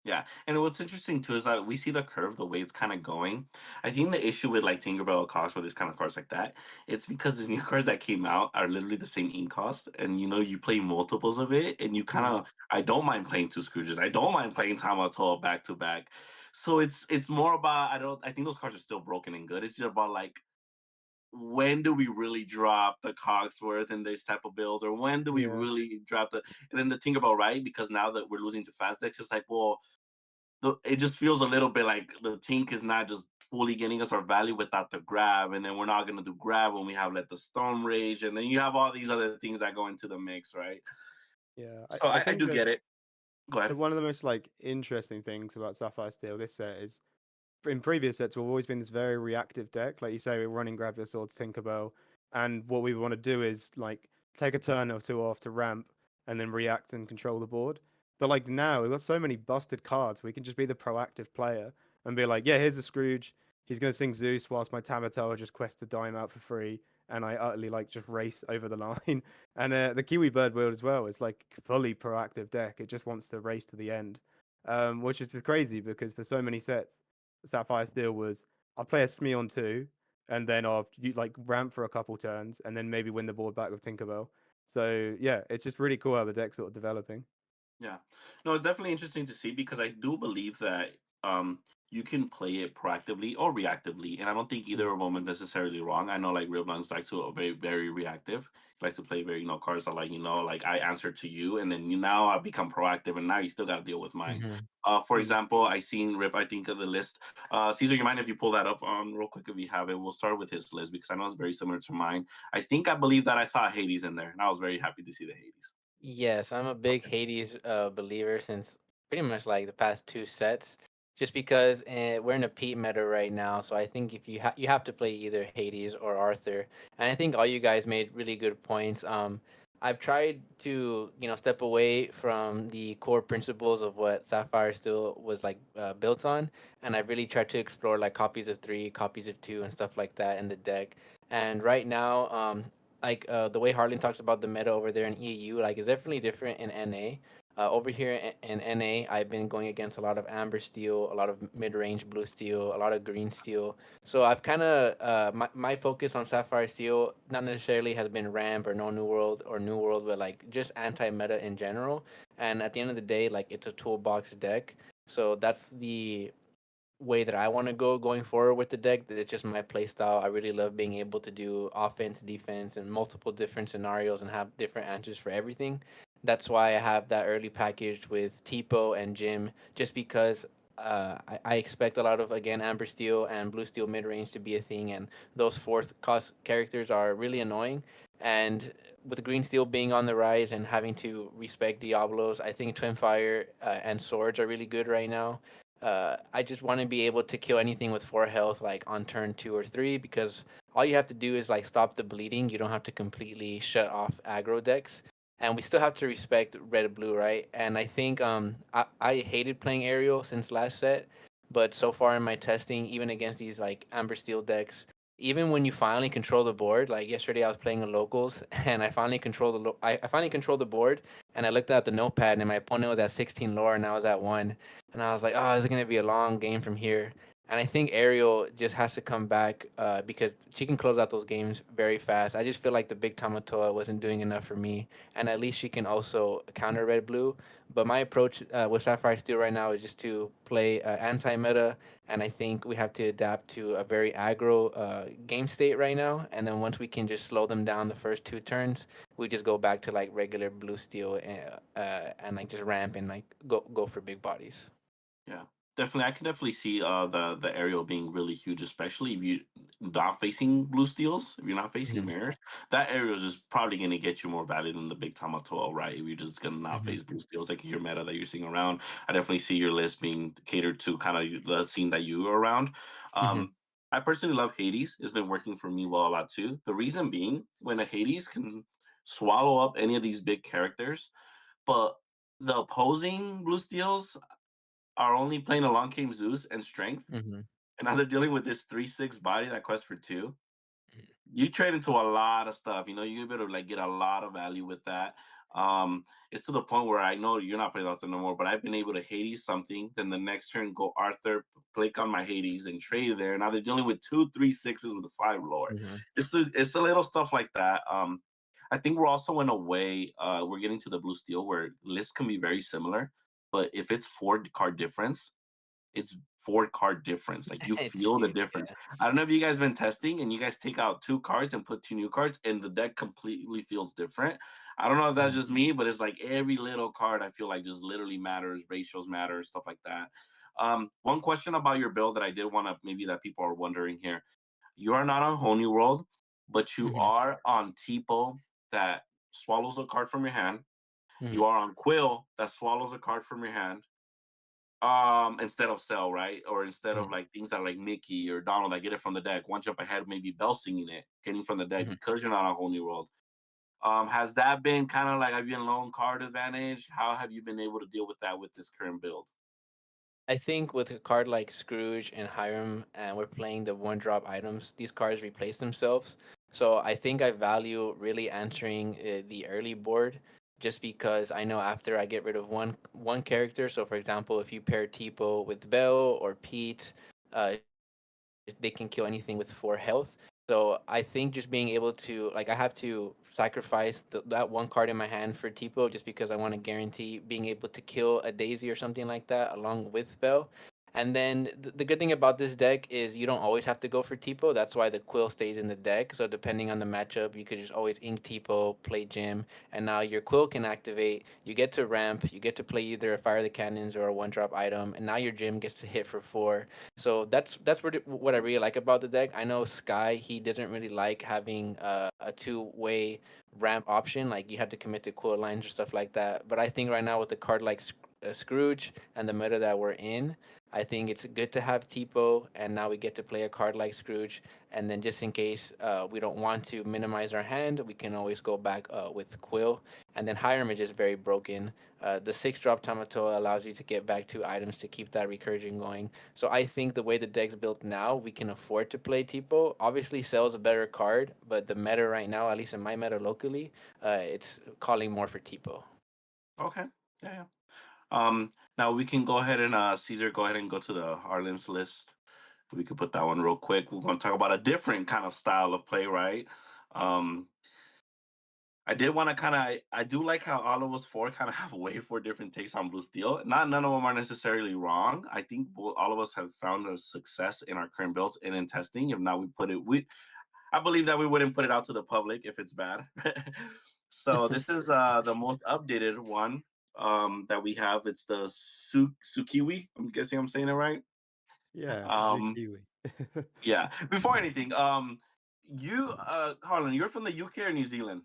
Speaker 1: Yeah, and what's interesting too is that we see the curve, the way it's kind of going. I think the issue with like Tinkerbell cost for this kind of cards like that, it's because these new cards that came out are literally the same ink cost, and you know you play multiples of it, and you kind
Speaker 3: Mm.
Speaker 1: of. I don't mind playing two Scrooges. I don't mind playing Tamatoa back to back. So it's more about I don't. I think those cards are still broken and good. It's just about like when do we really drop the Cogsworth in this type of build, or when do we
Speaker 3: Yeah,
Speaker 1: really drop the? And then the Tinkerbell, right? Because now that we're losing to fast decks, it's like well it just feels a little bit like the Tink is not just fully getting us our value without the grab, and then we're not gonna do grab when we have like the Storm Rage, and then you have all these other things that go into the mix, right?
Speaker 3: yeah.
Speaker 1: So
Speaker 3: I
Speaker 1: I
Speaker 3: think
Speaker 1: do
Speaker 3: that
Speaker 1: get it. Go ahead.
Speaker 3: one of the most like interesting things about Sapphire Steel this set is in previous sets we've always been this very reactive deck. Like you say, we're running Grab Your Swords, Tinkerbell, and what we want to do is like take a turn or two off to ramp and then react and control the board. But like now we've got so many busted cards, we can just be the proactive player and be like, yeah, here's a Scrooge. He's gonna sing Zeus whilst my Tamatoa just quests a dime out for free, and I utterly like just race over the line. And the Kiwi Bird build as well is like fully proactive deck. It just wants to race to the end, which is crazy because for so many sets Sapphire Steel was I'll play a Smee on two, and then I'll like ramp for a couple turns, and then maybe win the board back with Tinkerbell. So yeah, it's just really cool how the deck's sort of developing.
Speaker 1: Yeah. No, it's definitely interesting to see because I do believe that you can play it proactively or reactively. And I don't think either
Speaker 3: Mm.
Speaker 1: of them is necessarily wrong. I know like RIPLUNGS likes to be very reactive. He likes to play very, cards that like, like I answer to you and then you now I become proactive and now you still gotta deal with mine.
Speaker 2: Hmm.
Speaker 1: For
Speaker 3: Mm.
Speaker 1: example, I seen Rip, I think of the list. Caesar, you mind if you pull that up real quick if you have it? We'll start with his list because I know it's very similar to mine. I believe that I saw Hades in there and I was very happy to see the Hades.
Speaker 2: Yes, I'm a big Hades believer since pretty much like the past two sets. Just because we're in a Pete meta right now, so I think if you have to play either Hades or Arthur, and I think all you guys made really good points. I've tried to step away from the core principles of what Sapphire still was like built on, and I really tried to explore like copies of three, copies of two, and stuff like that in the deck. And right now, like the way Harlan talks about the meta over there in EU, like is definitely different in NA. Over here in NA, I've been going against a lot of amber steel, a lot of mid-range blue steel, a lot of green steel. So I've kind of my focus on Sapphire Steel not necessarily has been ramp or no new world or new world, but like just anti-meta in general. And at the end of the day, like it's a toolbox deck. So that's the way that I want to go going forward with the deck. It's just my play style. I really love being able to do offense, defense, and multiple different scenarios and have different answers for everything. That's why I have that early package with Tipo and Jim, just because I expect a lot of again Amber Steel and Blue Steel mid range to be a thing, and those fourth cost characters are really annoying. And with Green Steel being on the rise and having to respect Diablos, I think Twin Fire and Swords are really good right now. I just want to be able to kill anything with 4 health, like on turn 2 or 3, because all you have to do is like stop the bleeding. You don't have to completely shut off aggro decks. and we still have to respect red blue, right? And I think I hated playing aerial since last set, but so far in my testing, even against these like amber steel decks, even when you finally control the board, like yesterday I was playing the locals and I finally controlled I finally controlled the board, and I looked at the notepad and my opponent was at 16 lore and I was at 1, and I was like, oh, this is gonna be a long game from here. And I think Ariel just has to come back because she can close out those games very fast. I just feel like the big Tamatoa wasn't doing enough for me, and at least she can also counter red blue. But my approach with Sapphire Steel right now is just to play anti meta, and I think we have to adapt to a very aggro game state right now. And then once we can just slow them down the first 2 turns, we just go back to like regular blue steel and like just ramp and like go for big bodies.
Speaker 1: Yeah, definitely. I can definitely see the aerial being really huge, especially if you not facing blue steels. If you're not facing
Speaker 2: Hmm.
Speaker 1: mirrors, that aerial is just probably going to get you more value than the big Tamatoa, right? If you're just going to not
Speaker 2: Hmm.
Speaker 1: face blue steels, like your meta that you're seeing around, I definitely see your list being catered to kind of the scene that you are around.
Speaker 2: Hmm.
Speaker 1: Um, I personally love Hades. It's been working for me well a lot too. The reason being, when a Hades can swallow up any of these big characters, but the opposing blue steels are only playing a long game Zeus and strength,
Speaker 2: Hmm.
Speaker 1: and now they're dealing with this 3/6 body that quests for 2. You trade into a lot of stuff. You know, you're able to like get a lot of value with that. It's to the point where I know you're not playing Arthur no more, but I've been able to Hades something. Then the next turn, go Arthur, click on my Hades and trade there. Now they're dealing with 2 3/6s with a 5 lore.
Speaker 2: Hmm.
Speaker 1: It's a little stuff like that. I think we're also in a way we're getting to the blue steel where lists can be very similar, but if it's 4 card difference, it's 4 card difference. Like you
Speaker 2: It's
Speaker 1: feel the
Speaker 2: huge,
Speaker 1: difference.
Speaker 2: yeah.
Speaker 1: I don't know if you guys been testing and you guys take out 2 cards and put 2 new cards and the deck completely feels different. I don't know if that's
Speaker 2: Mhm.
Speaker 1: just me, but it's like every little card I feel like just literally matters, ratios matter, stuff like that. One question about your build that I did want to maybe that people are wondering here. You are not on Whole New World, but you
Speaker 2: Mhm.
Speaker 1: are on Tipo that swallows a card from your hand.
Speaker 2: Mhm.
Speaker 1: You are on Quill that swallows a card from your hand instead of Cell, right? Or instead of
Speaker 2: Mhm.
Speaker 1: like things that like Mickey or Donald that get it from the deck, one jump ahead, maybe Bell singing it, getting from the deck
Speaker 2: Mhm.
Speaker 1: because you're not on a Whole New World. Has that been kind of like, have you been lone card advantage? How have you been able to deal with that with this current build?
Speaker 2: I think with a card like Scrooge and Hiram, and we're playing the one drop items, these cards replace themselves. So I think I value really answering the early board, just because I know after I get rid of one character. So for example, if you pair Tipo with Bell or Pete, they can kill anything with 4 health. So I think just being able to like I have to sacrifice that one card in my hand for Tipo just because I want to guarantee being able to kill a Daisy or something like that along with Bell. And then the good thing about this deck is you don't always have to go for Tipo. That's why the Quill stays in the deck. So depending on the matchup, you could just always ink Tipo, play Jim, and now your Quill can activate. You get to ramp. You get to play either a Fire the Cannons or a one drop item, and now your Jim gets to hit for 4. So that's what I really like about the deck. I know Sky he doesn't really like having a two-way ramp option, like you have to commit to quill lines or stuff like that. But I think right now with a card like Scrooge and the meta that we're in, I think it's good to have Tipo, and now we get to play a card like Scrooge. And then just in case we don't want to minimize our hand, we can always go back with Quill. And then Hiram is just very broken. The 6 drop Tamatoa allows you to get back 2 items to keep that recursion going. So I think the way the deck's built now, we can afford to play Tipo. Obviously, Cell's a better card, but the meta right now, at least in my meta locally, it's calling more for Tipo.
Speaker 1: Okay. Yeah. Yeah. Now we can go ahead and Caesar, go ahead and go to the Harlan's list. We could put that one real quick. We're going to talk about a different kind of style of play, right? Um, I did want to kind of, I do like how all of us 4 kind of have way 4 different takes on Blue Steel. Not none of them are necessarily wrong. I think all of us have found a success in our current builds and in testing. If not, I believe that we wouldn't put it out to the public if it's bad. So this is the most updated one that we have. It's the Sukiwi. I'm guessing I'm saying it right.
Speaker 3: Yeah,
Speaker 1: Um,
Speaker 3: Zukiwi.
Speaker 1: yeah. Before anything, you Harlan, you're from the UK or New Zealand?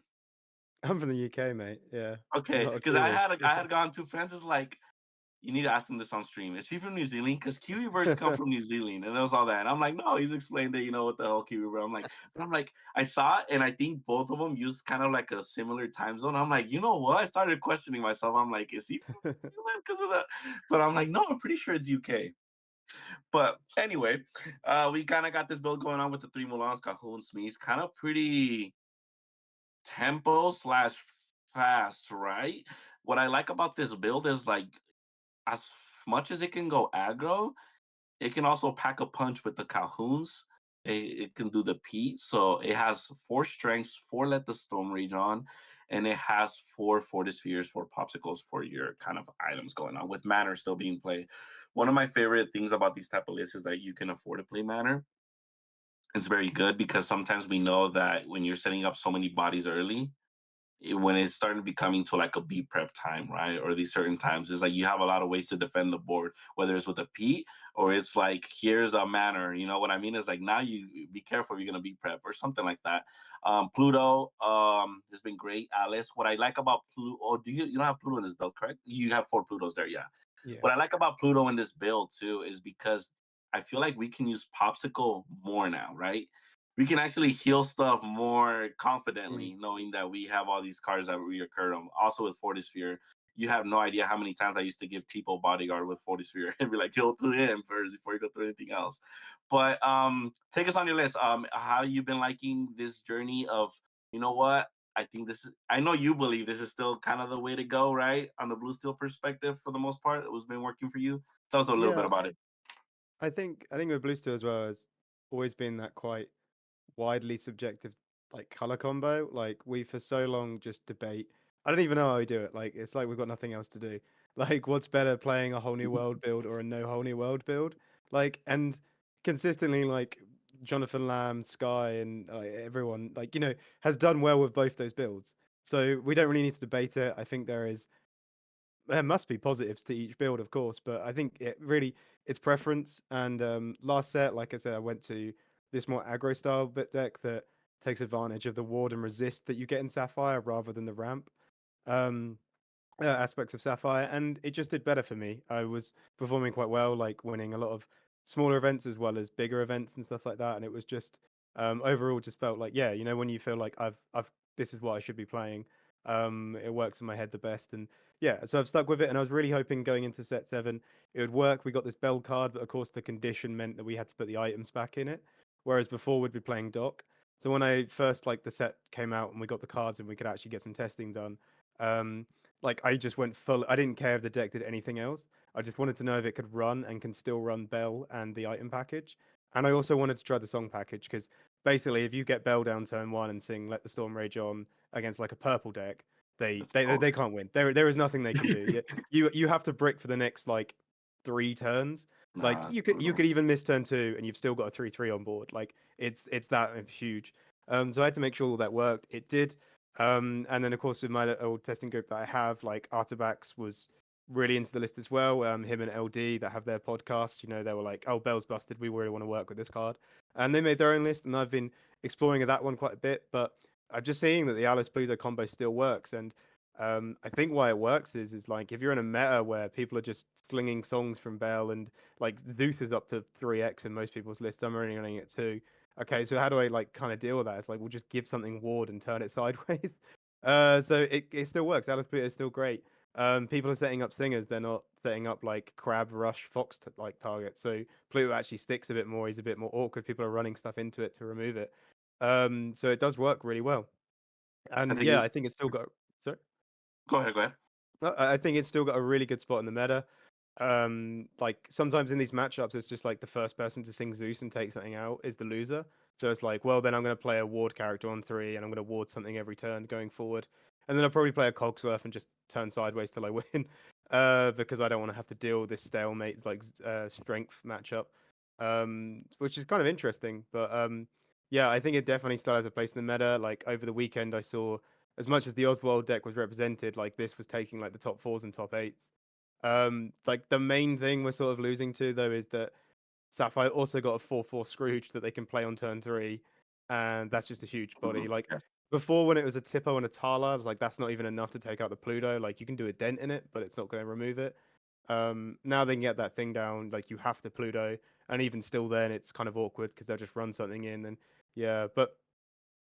Speaker 3: I'm from the UK, mate. Yeah,
Speaker 1: Okay,
Speaker 3: not a
Speaker 1: because I
Speaker 3: Kiwi.
Speaker 1: had I had gone to Francis like you need to ask him this on stream. Is he from New Zealand? Because Kiwi birds come from New Zealand, and it was all that. And I'm like, no, he's explained that, what the hell Kiwi bird. I'm like, I saw it, and I think both of them use kind of like a similar time zone. I'm like, you know what? I started questioning myself. I'm like, is he from New Zealand because of that? But I'm like, no, I'm pretty sure it's UK. But anyway, we kind of got this build going on with the three Mulans, Cahoon, Smeeze, kind of pretty tempo slash fast, right? What I like about this build is like as much as it can go aggro, it can also pack a punch with the Calhouns. It can do the Pete. So it has 4 strengths, 4 let the Storm Rage on, and it has 4 Fortispheres, 4 popsicles for your kind of items going on, with Manor still being played. One of my favorite things about these type of lists is that you can afford to play Manor. It's very good because sometimes we know that when you're setting up so many bodies early, when it's starting to be coming to like a beat prep time, right? Or these certain times, it's like you have a lot of ways to defend the board, whether it's with a Pete or it's like, here's a Manor. You know what I mean? It's like, now you be careful, you're going to beat prep or something like that. Pluto has been great. Alice, what I like about Pluto, you don't have Pluto in this build, correct? You have 4 Plutos there, yeah.
Speaker 3: Yeah.
Speaker 1: What I like about Pluto in this build too is because I feel like we can use Popsicle more now, right? We can actually heal stuff more confidently, knowing that we have all these cards that reoccur them. Also with Fortisphere, you have no idea how many times I used to give Tipo Bodyguard with Fortisphere and be like, heal through him first before you go through anything else. But take us on your list. How you've been liking this journey of, you know what? I think this is, I know you believe this is still kind of the way to go, right? On the Blue Steel perspective, for the most part, it was been working for you. Tell us a little bit about it.
Speaker 3: I think with Blue Steel as well has always been that quite widely subjective like color combo. Like we for so long just debate. I don't even know how we do it. Like it's like we've got nothing else to do. Like what's better, playing a whole new world build or a no whole new world build? Like and consistently like Jonathan Lamb, Sky, and everyone has done well with both those builds. So we don't really need to debate it. I think there must be positives to each build, of course, but I think it's preference. And last set, like I said, I went to this more aggro style bit deck that takes advantage of the ward and resist that you get in Sapphire rather than the ramp aspects of Sapphire, and it just did better for me. I was performing quite well, like winning a lot of smaller events as well as bigger events and stuff like that, and it was just overall just felt like, yeah, when you feel like I've this is what I should be playing. It works in my head the best, and yeah, so I've stuck with it, and I was really hoping going into set 7 it would work. We got this bell card, but of course the condition meant that we had to put the items back in it, whereas before we'd be playing Doc. So when I first the set came out and we got the cards and we could actually get some testing done, I just went full. I didn't care if the deck did anything else. I just wanted to know if it could run and can still run Bell and the item package. And I also wanted to try the song package because basically, if you get Bell down turn 1 and sing "Let the Storm Rage On" against like a purple deck, they can't win. There is nothing they can do. You have to brick for the next 3 turns. Like
Speaker 1: Nah,
Speaker 3: you could even miss turn 2 and you've still got a 3/3 on board. Like it's that huge. So I had to make sure all that worked. It did. And then of course with my old testing group that I have, like Artabax was really into the list as well. Him and LD that have their podcast, they were like, "Oh, Bell's busted. We really want to work with this card," and they made their own list. And I've been exploring that one quite a bit, but I'm just seeing that the Alice Pluto combo still works. And I think why it works is like if you're in a meta where people are just slinging songs from Bell and like Zeus is up to 3x in most people's list. I'm only running it 2. Okay, so how do I kind of deal with that? It's like we'll just give something ward and turn it sideways. So it still works. Alice Pluto is still great. People are setting up singers. They're not setting up like Crab, Rush, Fox targets. So Pluto actually sticks a bit more. He's a bit more awkward. People are running stuff into it to remove it. So it does work really well. And yeah, I think it's still got. Sorry.
Speaker 1: Go ahead.
Speaker 3: I think it's still got a really good spot in the meta. Like sometimes in these matchups, it's just like the first person to sing Zeus and take something out is the loser. So it's like, well, then I'm going to play a ward character on 3, and I'm going to ward something every turn going forward, and then I'll probably play a Cogsworth and just turn sideways till I win, because I don't want to have to deal with this stalemate strength matchup, which is kind of interesting. But yeah, I think it definitely still has a place in the meta. Like over the weekend, I saw as much as the Oswald deck was represented, like this was taking like the top 4s and top 8s. Like the main thing we're sort of losing to though is that Sapphire also got a 4/4 Scrooge that they can play on turn 3, and that's just a huge body. Like
Speaker 1: Yes.
Speaker 3: before, when it was a Tipo and a Tala, I was like, that's not even enough to take out the Pluto. Like you can do a dent in it, but it's not going to remove it. Now they can get that thing down, like you have to Pluto, and even still then it's kind of awkward because they'll just run something in and yeah, but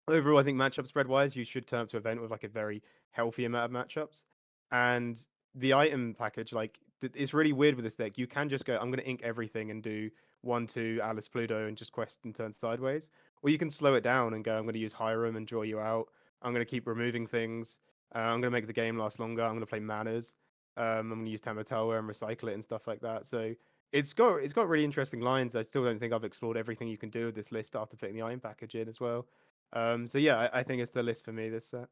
Speaker 3: overall I think matchup spread wise you should turn up to event with like a very healthy amount of matchups. And the item package, like it's really weird with this deck. You can just go, I'm gonna ink everything and do 1-2 Alice Pluto and just quest and turn sideways. Or you can slow it down and go, I'm gonna use Hiram and draw you out. I'm gonna keep removing things. I'm gonna make the game last longer. I'm gonna play manners. I'm gonna use Tamatoa and recycle it and stuff like that. So it's got really interesting lines. I still don't think I've explored everything you can do with this list after putting the iron package in as well. So yeah, I think it's the list for me this set.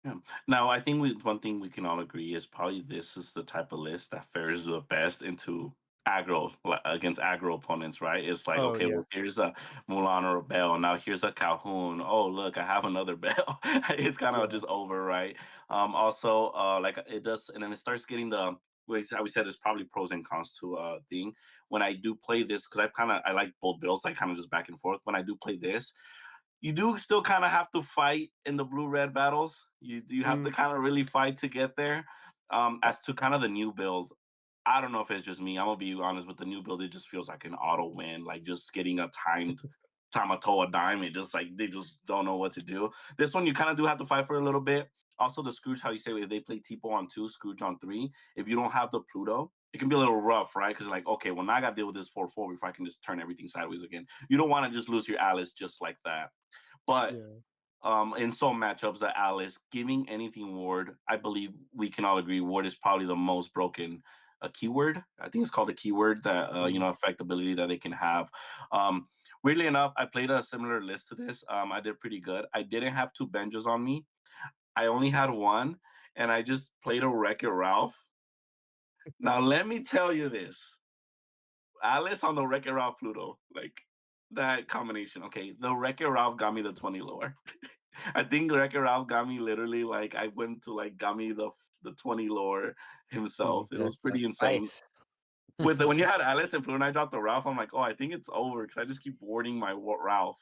Speaker 1: Yeah. Now, I think one thing we can all agree is probably this is the type of list that fares the best into aggro against aggro opponents, right? It's like,
Speaker 3: Oh
Speaker 1: okay,
Speaker 3: yeah,
Speaker 1: well, here's a Mulan or a Bell. Now here's a Calhoun. Oh, look, I have another Bell. It's kind of
Speaker 3: yeah.
Speaker 1: just over, right? Also, like it does, and then it starts getting the. How we said, there's probably pros and cons to thing. When I do play this, because I like both bills, like kind of just back and forth. When I do play this, you do still kind of have to fight in the blue red battles. You have to
Speaker 3: Mm,
Speaker 1: kind of really fight to get there.
Speaker 3: uh,
Speaker 1: As to kind of the new build, I don't know if it's just me. I'm gonna be honest with the new build. It just feels like an auto win, like just getting a timed Tamatoa dime. It just like they just don't know what to do. This one you kind of do have to fight for a little bit. Also, the Scrooge, how you say if they play Tipo on 2, Scrooge on 3. If you don't have the Pluto, it can be a little rough, right? Because like, okay, well now I got to deal with this 4-4 before I can just turn everything sideways again. You don't want to just lose your Alice just like that. But
Speaker 3: yeah.
Speaker 1: in some matchups that Alice giving anything Ward, I believe we can all agree Ward is probably the most broken keyword. I think it's called a keyword that
Speaker 3: Mm.
Speaker 1: affectability that they can have. Um, Weirdly enough, I played a similar list to this. I did pretty good. I didn't have 2 Benjas on me. I only had 1, and I just played a Wreck-It Ralph. Now let me tell you this: Alice on the Wreck-It Ralph Pluto, like that combination. Okay, the Wreck-It Ralph got me the 20 lore. I think Wreck-It Ralph got me literally like I went to like got me the 20 lore himself. It was pretty
Speaker 2: That's
Speaker 1: insane.
Speaker 2: nice.
Speaker 1: When you had Alice and Blue and I dropped the Ralph, I'm like, oh, I think it's over because I just keep warding my Ralph.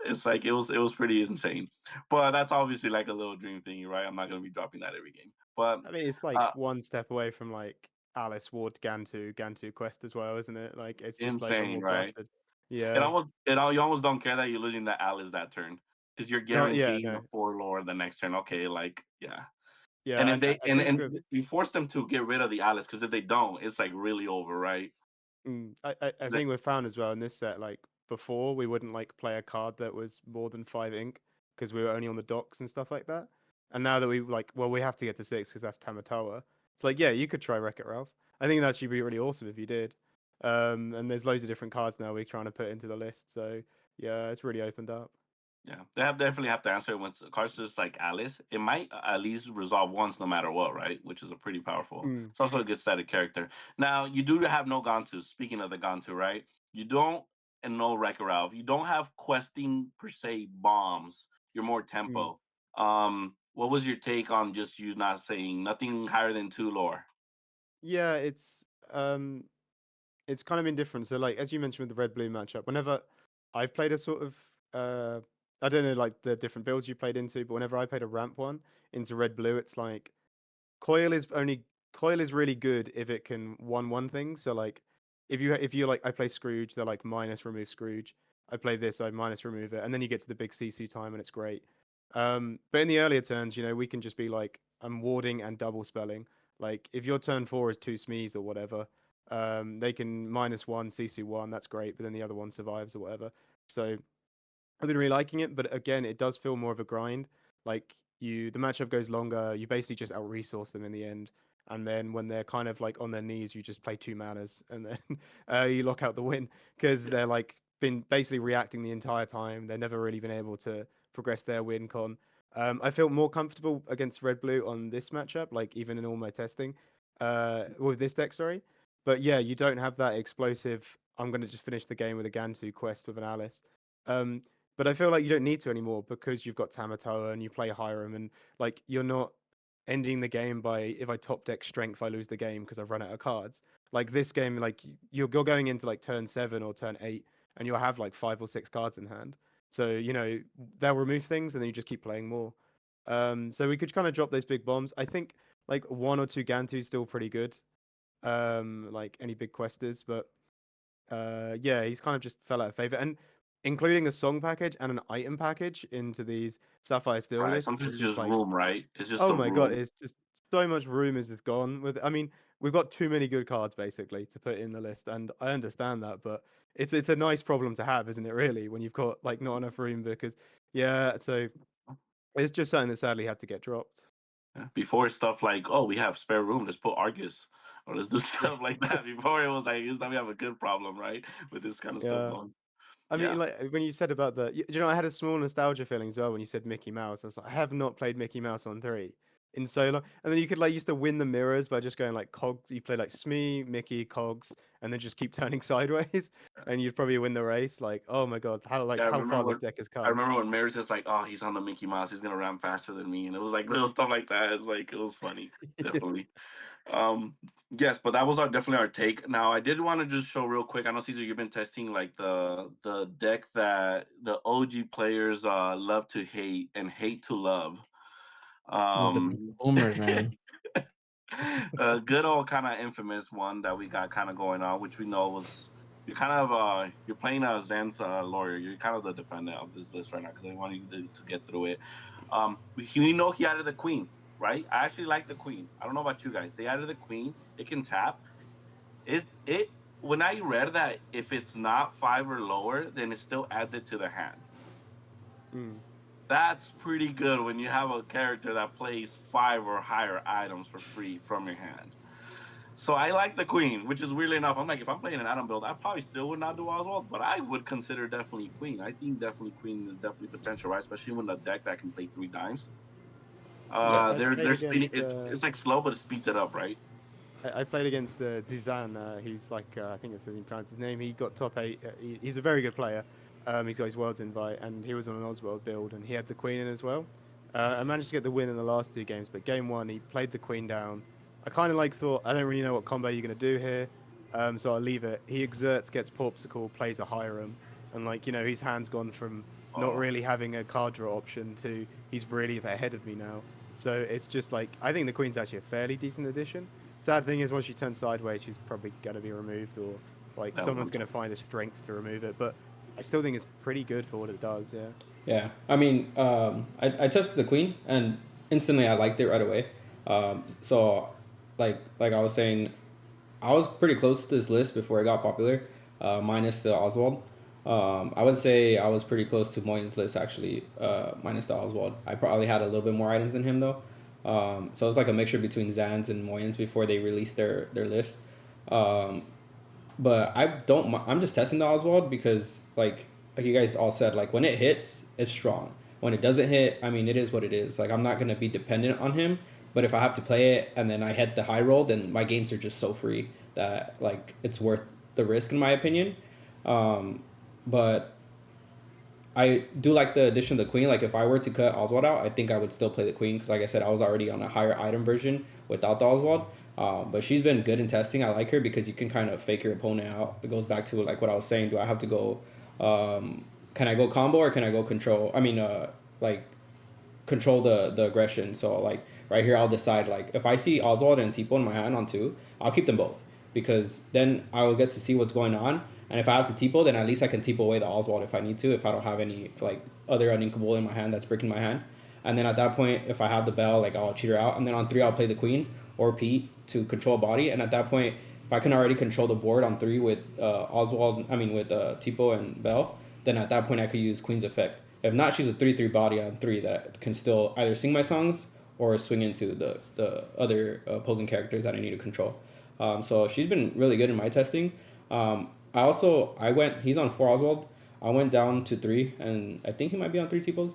Speaker 1: It's like it was pretty insane. But that's obviously like a little dream thing, right? I'm not gonna be dropping that every game. But
Speaker 3: I mean, it's like
Speaker 1: uh
Speaker 3: one step away from like Alice Ward Gantu Quest as well, isn't it? Like it's just like a
Speaker 1: insane,
Speaker 3: more
Speaker 1: right?
Speaker 3: busted.
Speaker 1: It
Speaker 3: Yeah.
Speaker 1: almost you almost don't care that you're losing the Alice that turn because you're
Speaker 3: No, yeah,
Speaker 1: guaranteeing
Speaker 3: no.
Speaker 1: a 4 lore the next turn. Okay, like yeah. And
Speaker 3: Yeah,
Speaker 1: if they
Speaker 3: I think
Speaker 1: and you force them to get rid of the Alice because if they don't, it's like really over, right?
Speaker 3: I
Speaker 1: That,
Speaker 3: think we've found as well in this set, like before we wouldn't like play a card that was more than 5 ink because we were only on the docks and stuff like that. And now that we like, well, we have to get to 6 because that's Tamatoa. It's like, yeah, you could try Wreck-It Ralph. I think that'd actually be really awesome if you did. And there's loads of different cards now we're trying to put into the list. So yeah, it's really opened up.
Speaker 1: yeah, they definitely have to answer it once cards just like Alice. It might at least resolve once, no matter what, right? Which is a pretty powerful.
Speaker 3: Mm,
Speaker 1: It's also a good static character. Now you do have no Gantu. Speaking of the Gantu, right? You don't and no Wreck-It Ralph. You don't have questing per se bombs. You're more
Speaker 3: mm.
Speaker 1: tempo. What was your take on just you not saying nothing higher than 2 lore?
Speaker 3: Yeah, it's kind of indifferent. So like as you mentioned with the red blue matchup, whenever I've played a sort of I don't know like the different builds you played into, but whenever I played a ramp one into red blue, it's like coil is only coil is really good if it can one things. So like if you like I play Scrooge, they're like minus remove Scrooge. I play this, I minus remove it, and then you get to the big CC time and it's great. But in the earlier turns, we can just be like I'm warding and double spelling. Like if your turn 4 is 2 Smees or whatever, they can -1 CC1, that's great, but then the other one survives or whatever. So I've been really liking it, but again, it does feel more of a grind. Like the matchup goes longer, you basically just out resource them in the end, and then when they're kind of like on their knees, you just play 2 manas, and then you lock out the win because they're like been basically reacting the entire time. They've never really been able to progress their win con. I feel more comfortable against red blue on this matchup, like even in all my testing, with this deck, sorry. But yeah, you don't have that explosive. I'm gonna just finish the game with a Gantu quest with an Alice. Um, but I feel like you don't need to anymore because you've got Tamatoa and you play Hiram and like you're not ending the game by if I top deck strength I lose the game because I've run out of cards. Like this game, like you're going into like turn 7 or turn 8 and you'll have like 5 or 6 cards in hand. So they'll remove things and then you just keep playing more. So we could kind of drop those big bombs. I think like 1 or 2 Gantu is still pretty good. like any big questers, but yeah, he's kind of just fell out of favor. And including a song package and an item package into these Sapphire Steel
Speaker 1: Right.
Speaker 3: lists
Speaker 1: Sometimes
Speaker 3: is
Speaker 1: it's
Speaker 3: just
Speaker 1: just
Speaker 3: like,
Speaker 1: room, right? It's just
Speaker 3: oh
Speaker 1: the
Speaker 3: my god,
Speaker 1: room.
Speaker 3: it's just so much room is just gone with. I mean, we've got too many good cards basically to put in the list, and I understand that, but it's a nice problem to have, isn't it? Really, when you've got like not enough room because yeah, so it's just something that sadly had to get dropped.
Speaker 1: Yeah. Before stuff like, oh, we have spare room, let's put Argus or let's do
Speaker 3: Yeah,
Speaker 1: stuff like that. Before it was like, it's now we have a good problem, right? With this kind of stuff
Speaker 3: yeah.
Speaker 1: going.
Speaker 3: I
Speaker 1: Yeah.
Speaker 3: mean, like when you said about the, you know, I had a small nostalgia feeling as well when you said Mickey Mouse. I was like, I have not played Mickey Mouse on 3 in so long. And then you could like used to win the mirrors by just going like cogs. You play like Smee, Mickey, cogs, and then just keep turning sideways, and you'd probably win the race. Like, oh my god,
Speaker 1: Yeah,
Speaker 3: how far this deck has
Speaker 1: I
Speaker 3: come.
Speaker 1: remember when Mary's just like, oh, he's on the Mickey Mouse, he's gonna run faster than me, and it was like little stuff like that. It's like it was funny, definitely. Um, yes, but that was our definitely our take. Now, I did want to just show real quick. I know Caesar, you've been testing like the deck that the OG players love to hate and hate to love.
Speaker 2: The boomers, man.
Speaker 1: A good old kind of infamous one that we got kind of going on, which we know was you're kind of you're playing a Zen's lawyer. You're kind of the defendant of this list right now because I want you to get through it. We know he added the queen, right? I actually like the queen. I don't know about you guys. They added the queen. It can tap. It when I read that if it's not 5 or lower, then it still adds it to the hand.
Speaker 3: Mm.
Speaker 1: That's pretty good when you have a character that plays 5 or higher items for free from your hand. So I like the queen, which is weirdly enough. I'm like, if I'm playing an Adam build, I probably still would not do Oswald, but I would consider definitely queen. I think definitely queen is definitely potential, right? Especially when the deck that can play 3 dimes.
Speaker 4: Yeah.
Speaker 3: I played
Speaker 1: They're speeding.
Speaker 3: against
Speaker 1: It's like slow, but it speeds it up, right?
Speaker 3: I played against Zizan, who's like I think it's how you pronounce his name. He got top 8. He's a very good player. He's got his world's invite, and he was on an Oswald build, and he had the queen in as well. I managed to get the win in the last 2 games, but game 1 he played the queen down. I kind of like thought I don't really know what combo you're gonna do here, so I'll leave it. He exerts, gets Porpsicle, plays a Hiram, and like you know his hand's gone from not
Speaker 1: Oh,
Speaker 3: really having a card draw option to he's really ahead of me now. So it's just like I think the queen's actually a fairly decent addition. Sad thing is, once she turns sideways, she's probably going to be removed, or like
Speaker 1: that
Speaker 3: someone's
Speaker 1: one.
Speaker 3: going to find a strength to remove it. But I still think it's pretty good for what it does. Yeah.
Speaker 4: Yeah, I mean, I tested the queen and instantly I liked it right away. So, like I was saying, I was pretty close to this list before it got popular, minus the Oswald. I would say I was pretty close to Moyen's list actually, minus the Oswald. I probably had a little bit more items than him though. So it's like a mixture between Zan's and Moyen's before they released their list. Um, but I don't. I'm just testing the Oswald because like you guys all said, like when it hits, it's strong. When it doesn't hit, I mean, it is what it is. Like I'm not gonna be dependent on him. But if I have to play it and then I hit the high roll, then my games are just so free that like it's worth the risk in my opinion. But I do like the addition of the queen. Like if I were to cut Oswald out, I think I would still play the queen because, like I said, I was already on a higher item version without the Oswald. But she's been good in testing. I like her because you can kind of fake your opponent out. It goes back to like what I was saying. Do I have to go? Can I go combo or can I go control? I mean, like control the aggression. So like right here, I'll decide like if I see Oswald and Tipo in my hand on 2, I'll keep them both because then I will get to see what's going on. And if I have to Tipo, then at least I can Tipo away the Oswald if I need to, if I don't have any like other uninkable in my hand that's breaking my hand. And then at that point, if I have the bell, like I'll cheat her out. And then on 3, I'll play the queen or Pete to control body. And at that point, if I can already control the board on 3 with Oswald, I mean with Tipo and Bell, then at that point I could use Queen's effect. If not, she's a 3/3 body on 3 that can still either sing my songs or swing into the other opposing characters that I need to control. So she's been really good in my testing. He's on 4 Oswald. I went down to 3, and I think he might be on 3 T-pose.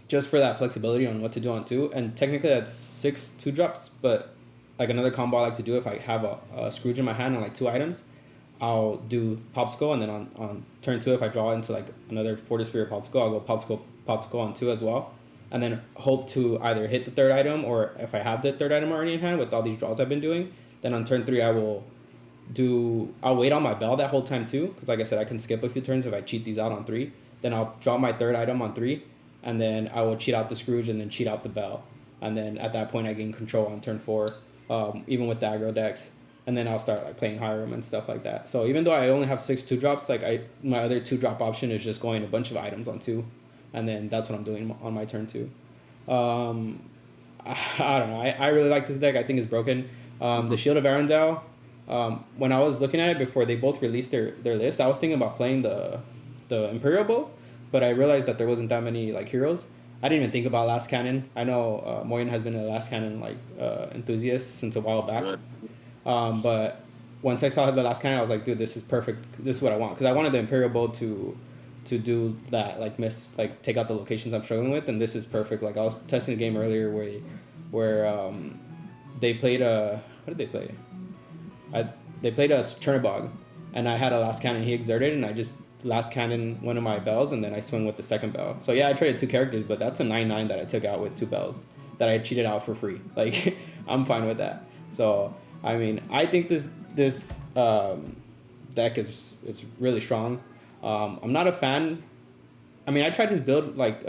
Speaker 4: Just for that flexibility on what to do on 2. And technically that's 6 2-drops, but like another combo I like to do if I have a Scrooge in my hand and like 2 items, I'll do Popsicle, and then on turn 2, if I draw into like another Fortisphere Popsicle, I'll go Popsicle on 2 as well. And then hope to either hit the 3rd item, or if I have the 3rd item already in hand with all these draws I've been doing, then on turn 3 I'll wait on my bell that whole time too, because like I said, I can skip a few turns if I cheat these out on 3. Then I'll draw my 3rd item on 3, and then I will cheat out the Scrooge and then cheat out the bell. And then at that point I gain control on turn 4. even with the aggro decks. And then I'll start like playing Hiram and stuff like that. So even though I only have 6 2 drops, like my other 2 drop option is just going a bunch of items on 2, and then that's what I'm doing on my turn 2. Um, I don't know. I really like this deck. I think it's broken. The Shield of Arendelle. When I was looking at it before they both released their list, I was thinking about playing the Imperial Bow, but I realized that there wasn't that many like heroes. I didn't even think about Last Cannon. I know Moyen has been a Last Cannon like enthusiast since a while back.
Speaker 1: Good.
Speaker 4: But once I saw the Last Cannon, I was like, dude, this is perfect. This is what I want, because I wanted the Imperial Bow to do that, like take out the locations I'm struggling with, and this is perfect. Like I was testing a game earlier where they played what did they play? They played a Chernobog, and I had a Last Cannon. He exerted, and I just Last Cannon one of my bells, and then I swing with the second bell. So yeah, I traded 2 characters, but that's a 9/9 that I took out with 2 bells that I cheated out for free. Like I'm fine with that. So I mean, I think this deck is really strong. I'm not a fan. I mean, I tried his build like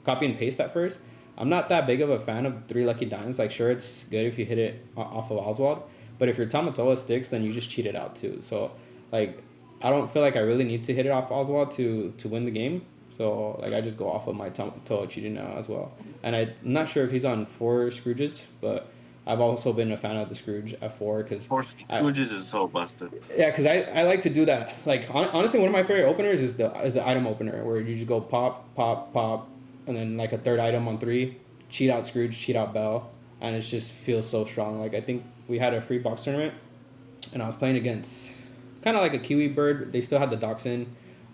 Speaker 4: copy and paste at first. I'm not that big of a fan of 3 Lucky Dimes. Like, sure, it's good if you hit it off of Oswald, but if your Tamatoa sticks, then you just cheat it out too. So, like, I don't feel like I really need to hit it off Oswald to win the game. So, like, I just go off of my Tamatoa cheating now as well. And I'm not sure if he's on 4 Scrooges, but I've also been a fan of the Scrooge at 4 because
Speaker 1: 4 Scrooges is so busted.
Speaker 4: yeah, because I like to do that. Like honestly, one of my favorite openers is the item opener where you just go pop, pop, pop, and then like a third item on 3, cheat out Scrooge, cheat out Bell, and it just feels so strong. Like I think we had a free box tournament, and I was playing against kind of like a Kiwi bird. They still had the Dachshund,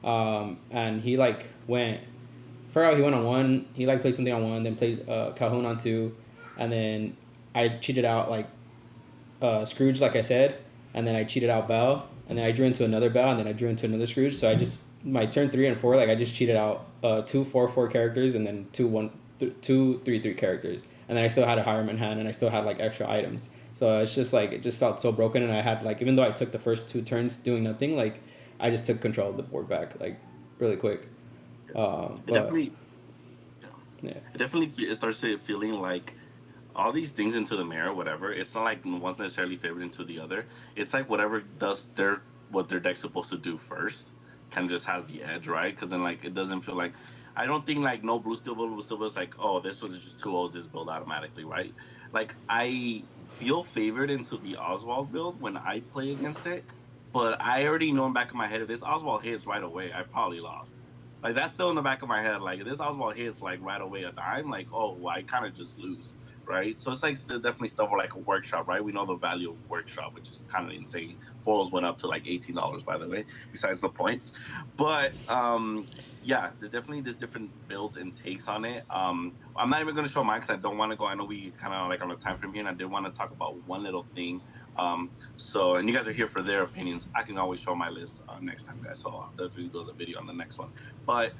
Speaker 4: and he like went. He went on 1. He like played something on 1, then played Calhoun on 2, and then I cheated out like Scrooge, like I said, and then I cheated out Bell, and then I drew into another Bell, and then I drew into another Scrooge. So I just my turn 3 and 4, like I just cheated out 2 4 characters, and then 2 3 characters, and then I still had a Hiram in hand, and I still had like extra items. So it's just like it just felt so broken, and I had like even though I took the first 2 turns doing nothing, like I just took control of the board back like really quick.
Speaker 1: It definitely, it definitely starts feeling like all these things into the mirror, whatever. It's not like one's necessarily favored into the other. It's like whatever does what their deck's supposed to do first, kind of just has the edge, right? Because then like it doesn't feel like I don't think like no blue steel build is like, oh, this one is just 2-0 this build automatically, right? Like I feel favored into the Oswald build when I play against it, but I already know in the back of my head if this Oswald hits right away, I probably lost. Like that's still in the back of my head. Like if this Oswald hits like right away a dime, like oh, well, I kind of just lose, right? So it's like definitely stuff for like a workshop, right? We know the value of workshop, which is kind of insane. Foils went up to like $18, by the way. Besides the point, but yeah, there's definitely there's different builds and takes on it. I'm not even going to show mine because I don't want to go. I know we kind of like on a time frame here, and I did want to talk about one little thing. So, and you guys are here for their opinions. I can always show my list next time, guys. So I'll definitely do the video on the next one. But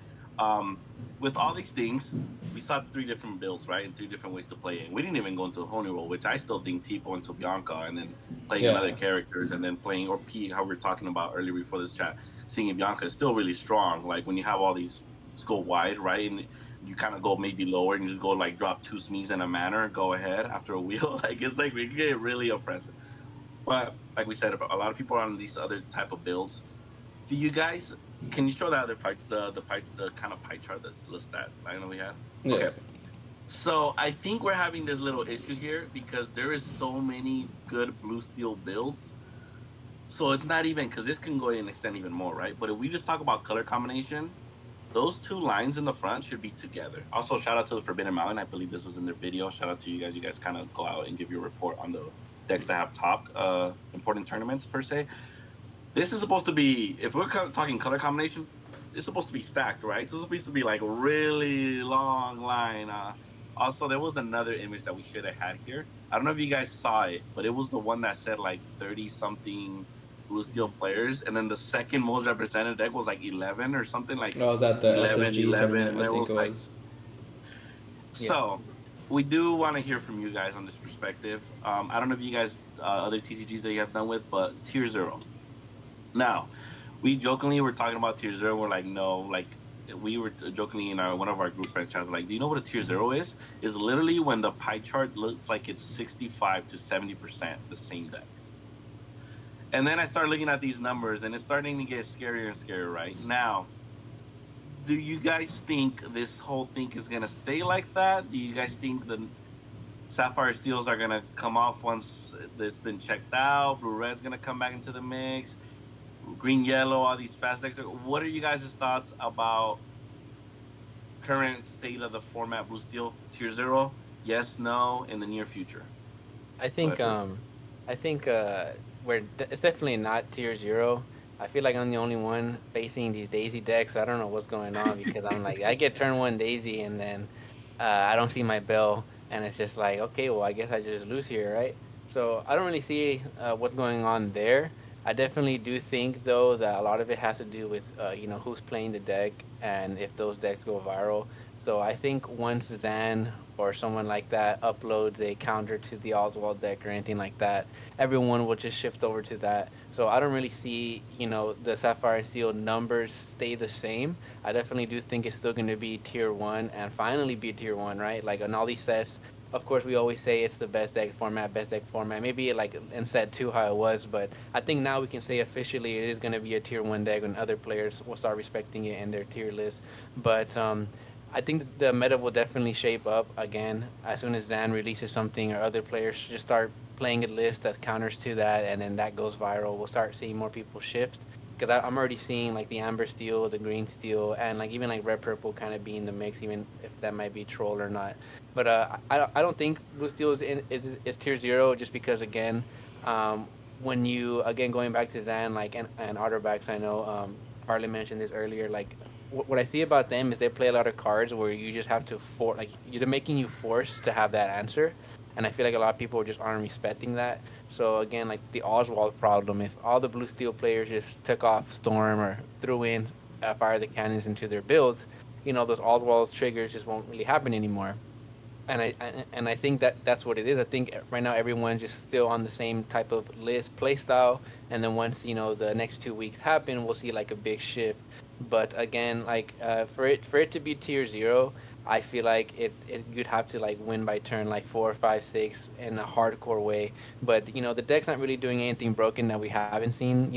Speaker 1: with all these things, we saw 3 different builds, right? And 3 different ways to play it. We didn't even go into Honey Roll, which I still think Tipo into Bianca, and then playing other characters, and then playing, or P, how we were talking about earlier before this chat, seeing Bianca is still really strong. Like when you have all these go wide, right? And you kind of go maybe lower and just go like drop 2 Sneeze and a Manor, go ahead after a wheel. Like it's like we get really oppressive. But like we said, a lot of people are on these other type of builds. Do you guys? Can you show that other pie, the kind of pie chart that's list that I know we have?
Speaker 4: Yeah.
Speaker 1: Okay. So I think we're having this little issue here because there is so many good blue steel builds. So it's not even because this can go and extend even more, right? But if we just talk about color combination, those 2 lines in the front should be together. Also, shout out to the Forbidden Mountain. I believe this was in their video. Shout out to you guys. You guys kind of go out and give your report on the decks that have topped important tournaments per se. This is supposed to be, if we're talking color combination, it's supposed to be stacked, right? So it's supposed to be like a really long line. Also, there was another image that we should have had here. I don't know if you guys saw it, but it was the one that said like 30-something blue steel players, and then the second most represented deck was like 11 or something like.
Speaker 4: I was at the
Speaker 1: 11,
Speaker 4: SSG
Speaker 1: 11,
Speaker 4: tournament, I think it
Speaker 1: like,
Speaker 4: was.
Speaker 1: So, we do want to hear from you guys on this perspective. I don't know if you guys, other TCGs that you have done with, but Tier 0. Now, we jokingly were talking about Tier 0. We're like, no, like, we were jokingly in one of our group friends chats like, do you know what a tier zero is? Is literally when the pie chart looks like it's 65 to 70% the same deck. And then I started looking at these numbers, and it's starting to get scarier and scarier. Right now, do you guys think this whole thing is gonna stay like that? Do you guys think the Sapphire Steels are gonna come off once it's been checked out? Blue Red's gonna come back into the mix. Green Yellow, all these fast decks. What are you guys' thoughts about current state of the format? Blue Steel Tier Zero? Yes, no, in the near future.
Speaker 2: I
Speaker 1: Go
Speaker 2: think
Speaker 1: ahead, Drew.
Speaker 2: I think it's definitely not tier zero. I feel like I'm the only one facing these Daisy decks. I don't know what's going on because I'm like I get turn one Daisy and then I don't see my bell and it's just like okay, well I guess I just lose here, right? So I don't really see what's going on there. I definitely do think though that a lot of it has to do with who's playing the deck and if those decks go viral. So I think once Zan or someone like that uploads a counter to the Oswald deck or anything like that, everyone will just shift over to that. So I don't really see, the Sapphire and Steel numbers stay the same. I definitely do think it's still going to be tier one and finally be tier one, right? Like on all these sets, of course, we always say it's the best deck format, best deck format. Maybe like in set two how it was, but I think now we can say officially it is going to be a tier one deck, and other players will start respecting it in their tier list. But I think the meta will definitely shape up again as soon as Zan releases something or other players just start playing a list that counters to that, and then that goes viral. We'll start seeing more people shift because I'm already seeing like the amber steel, the green steel, and like even like red purple kind of be in the mix, even if that might be troll or not. But I don't think blue steel is tier zero just because again, when you again going back to Zan like and Otterbacks, I know Harley mentioned this earlier. Like what I see about them is they play a lot of cards where you just have to like you're making you forced to have that answer, and I feel like a lot of people just aren't respecting that. So again, like the Oswald problem, if all the blue steel players just took off Storm or threw in Fire the Cannons into their builds, those Oswald triggers just won't really happen anymore. And I think that that's what it is. I think right now everyone's just still on the same type of list play style, and then once the next 2 weeks happen, we'll see like a big shift. But again, like for it to be tier zero, I feel like it you'd have to like win by turn like 4, 5, 6 in a hardcore way. But the deck's not really doing anything broken that we haven't seen.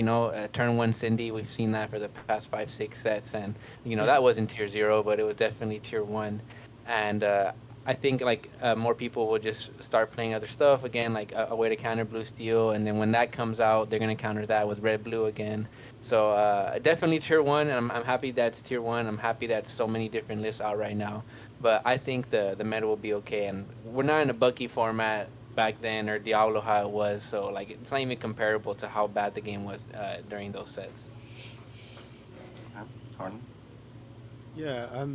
Speaker 2: Turn one Cindy, we've seen that for the past 5, 6 sets, and that wasn't tier zero, but it was definitely tier one. And I think like more people will just start playing other stuff again, like a way to counter blue steel, and then when that comes out, they're gonna counter that with red blue again. So definitely tier one, and I'm happy that's tier one. I'm happy that so many different lists out right now. But I think the meta will be okay, and we're not in a Bucky format back then or Diablo how it was. So like it's not even comparable to how bad the game was during those sets.
Speaker 1: Okay. Harlan?
Speaker 3: Yeah,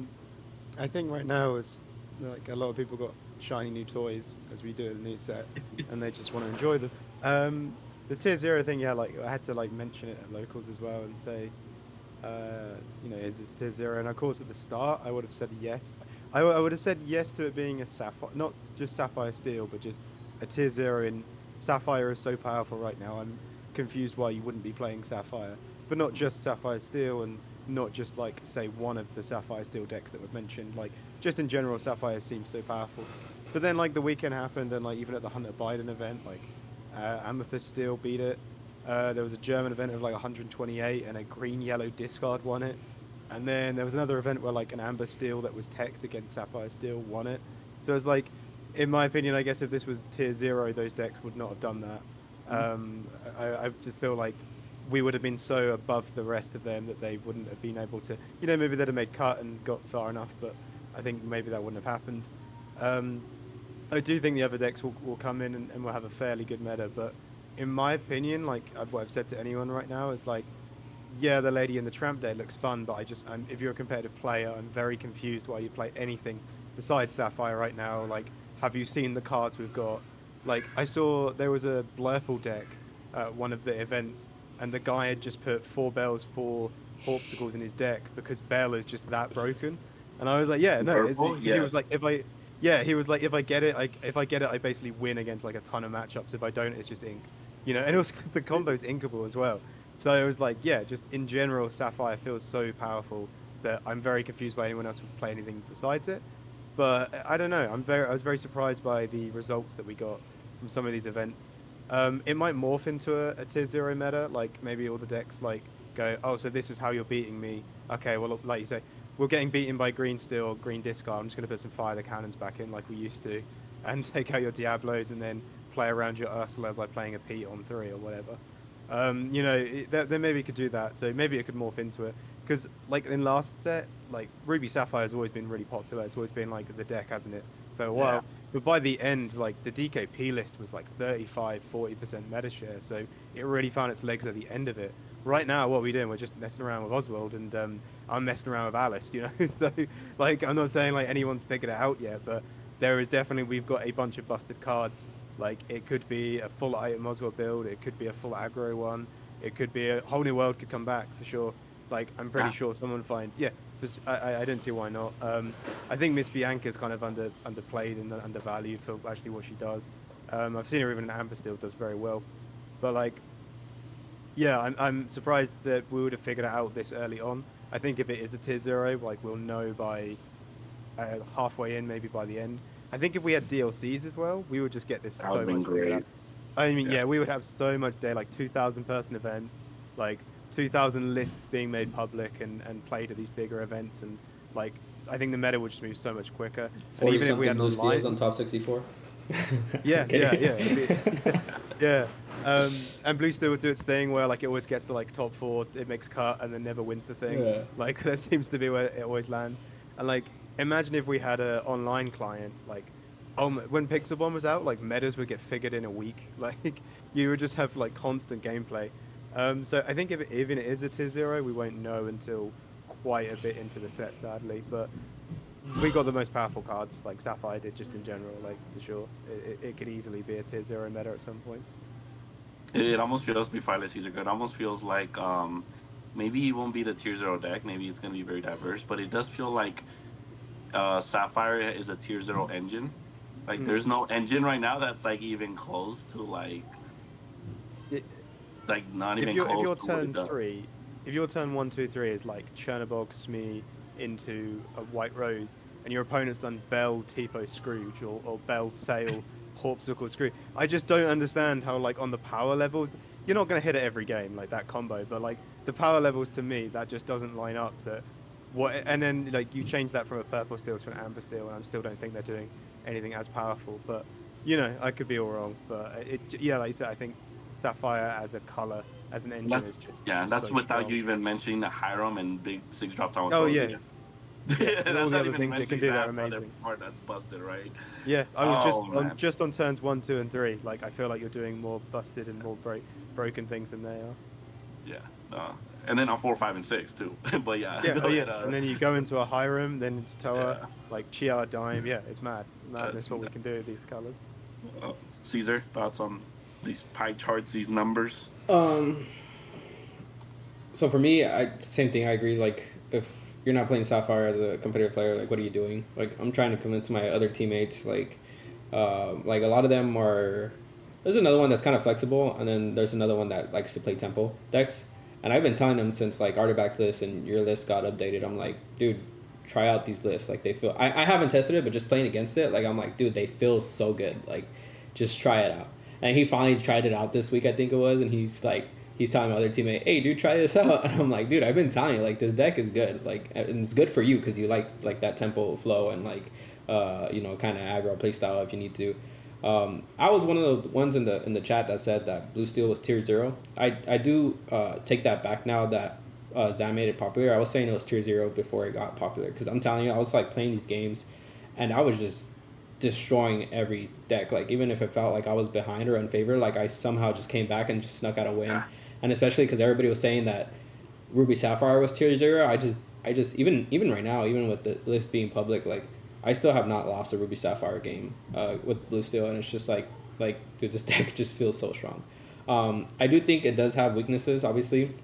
Speaker 3: I think right now is like a lot of people got shiny new toys as we do a new set, and they just want to enjoy them. The tier zero thing, yeah, like I had to like mention it at locals as well and say, is this tier zero? And of course at the start I would have said yes. I would have said yes to it being a Sapphire, not just Sapphire Steel, but just a tier zero in Sapphire is so powerful right now. I'm confused why you wouldn't be playing Sapphire, but not just Sapphire Steel and not just like say one of the Sapphire Steel decks that were mentioned. Like just in general, Sapphire seems so powerful. But then like the weekend happened, and like even at the Hunter Biden event, like Amethyst Steel beat it. There was a German event of like 128, and a green yellow discard won it. And then there was another event where like an Amber Steel that was teched against Sapphire Steel won it. So it's like, in my opinion, I guess if this was tier zero, those decks would not have done that. I just feel like we would have been so above the rest of them that they wouldn't have been able to, maybe they'd have made cut and got far enough, but I think maybe that wouldn't have happened. I do think the other decks will come in and will have a fairly good meta, but in my opinion, like what I've said to anyone right now is like, yeah, the Lady in the Tramp deck looks fun, but if you're a competitive player, I'm very confused why you play anything besides Sapphire right now. Like, have you seen the cards we've got? Like, I saw there was a Blurple deck at one of the events, and the guy had just put 4 bells, 4 Porpsicles in his deck because Bell is just that broken. And I was like, yeah, no,
Speaker 1: Purple?
Speaker 3: because he was like, he was like, if I get it, I basically win against like a ton of matchups. If I don't, it's just ink, and also the combo's inkable as well. So it was like, yeah, just in general, Sapphire feels so powerful. that I'm very confused by anyone else who would play anything besides it. But I don't know. I was very surprised by the results that we got from some of these events. It might morph into a tier 0 meta, like maybe all the decks like go, oh, so this is how you're beating me. Okay, well, like you say, we're getting beaten by green steel, green discard. I'm just going to put some fire the cannons back in like we used to, and take out your Diablos and then play around your Ursula by playing a Pete on 3 or whatever. Then maybe it could do that. So maybe it could morph into it. Because like in last set, like Ruby Sapphire has always been really popular. It's always been like the deck, hasn't it, for a while. But by the end, like the DKP list was like 35-40% meta share. So it really found its legs at the end of it. Right now, what we're doing, we're just messing around with Oswald, and I'm messing around with Alice. So like I'm not saying like anyone's figured it out yet, but there is definitely, we've got a bunch of busted cards. Like it could be a full item Oswald build, it could be a full aggro one, it could be a whole new world could come back for sure. Like I'm pretty sure someone would find, I don't see why not. I think Miss Bianca's kind of underplayed and undervalued for actually what she does. I've seen her even in Amber Steel does very well, but like, yeah, I'm surprised that we would have figured it out this early on. I think if it is a tier 0, like we'll know by halfway in, maybe by the end. I think if we had DLCs as well, we would just get this so much figured out. I mean, yeah, we would have so much day, like 2,000 person event, like 2,000 lists being made public and played at these bigger events, and like I think the meta would just move so much quicker. And even if we had
Speaker 4: blue
Speaker 3: online
Speaker 4: steals on top 64.
Speaker 3: yeah. And Blue Steel would do its thing where like it always gets to like top 4, it makes cut and then never wins the thing.
Speaker 4: Yeah.
Speaker 3: Like that seems to be where it always lands. And like imagine if we had an online client, like when Pixel Bomb was out, like metas would get figured in a week. Like you would just have like constant gameplay. So I think even it is a tier 0, we won't know until quite a bit into the set, sadly. But we got the most powerful cards, like Sapphire did, just in general, like for sure. It could easily be a tier 0 meta at some point.
Speaker 1: It almost feels, before I let Caesar go, it almost feels like maybe it won't be the tier 0 deck. Maybe it's going to be very diverse, but it does feel like Sapphire is a tier 0 engine. Like there's no engine right now that's like even close to like not even close. If your turn 3, if your turn 1, 2, 3 is like Chernobog, Smee into a White Rose, and your opponent's done Bell, Tipo, Scrooge, or Bell, Sail, Harpsichord, Scrooge, I just don't understand how like on the power levels, you're not going to hit it every game like that combo, but like the power levels to me, that just doesn't line up. And then like you change that from a purple steel to an amber steel, and I still don't think they're doing anything as powerful. But I could be all wrong. But like you said, I think Sapphire as a color, as an engine, is just that's
Speaker 3: so
Speaker 1: without
Speaker 3: strong.
Speaker 1: you even mentioning the Hiram and big 6-drop tower.
Speaker 3: Oh yeah. And all the other things it can do that are amazing.
Speaker 1: Part that's busted, right?
Speaker 3: Yeah, I was just on turns 1, 2, and 3. Like I feel like you're doing more busted and more broken things than they are.
Speaker 1: Yeah, and then on 4, 5, and 6 too. But
Speaker 3: and then you go into a Hiram, then into Toa, like Chia Dime. Yeah, it's madness what we can do with these colors.
Speaker 1: Caesar, thoughts on these pie charts, these numbers?
Speaker 4: So for me, same thing. I agree. Like if you're not playing Sapphire as a competitive player, like what are you doing? Like I'm trying to convince my other teammates. Like a lot of them are. There's another one that's kind of flexible, and then there's another one that likes to play tempo decks. And I've been telling them since like Artifact's list and your list got updated. I'm like, dude, try out these lists. Like they feel. I haven't tested it, but just playing against it, like I'm like, dude, they feel so good. Like, just try it out. And he finally tried it out this week, I think it was, and he's telling my other teammate, hey, dude, try this out. And I'm like, dude, I've been telling you, like, this deck is good. Like, and it's good for you because you like that tempo flow and, like, kind of aggro play style if you need to. I was one of the ones in the chat that said that Blue Steel was tier 0. I do take that back now that Zam made it popular. I was saying it was tier 0 before it got popular because I'm telling you, I was, like, playing these games, and I was just destroying every deck. Like, even if it felt like I was behind or unfavored, like, I somehow just came back and just snuck out a win. And especially because everybody was saying that Ruby Sapphire was tier 0, I just even right now, even with the list being public, like I still have not lost a Ruby Sapphire game with Blue Steel, and it's just like dude, this deck just feels so strong. I do think it does have weaknesses, obviously.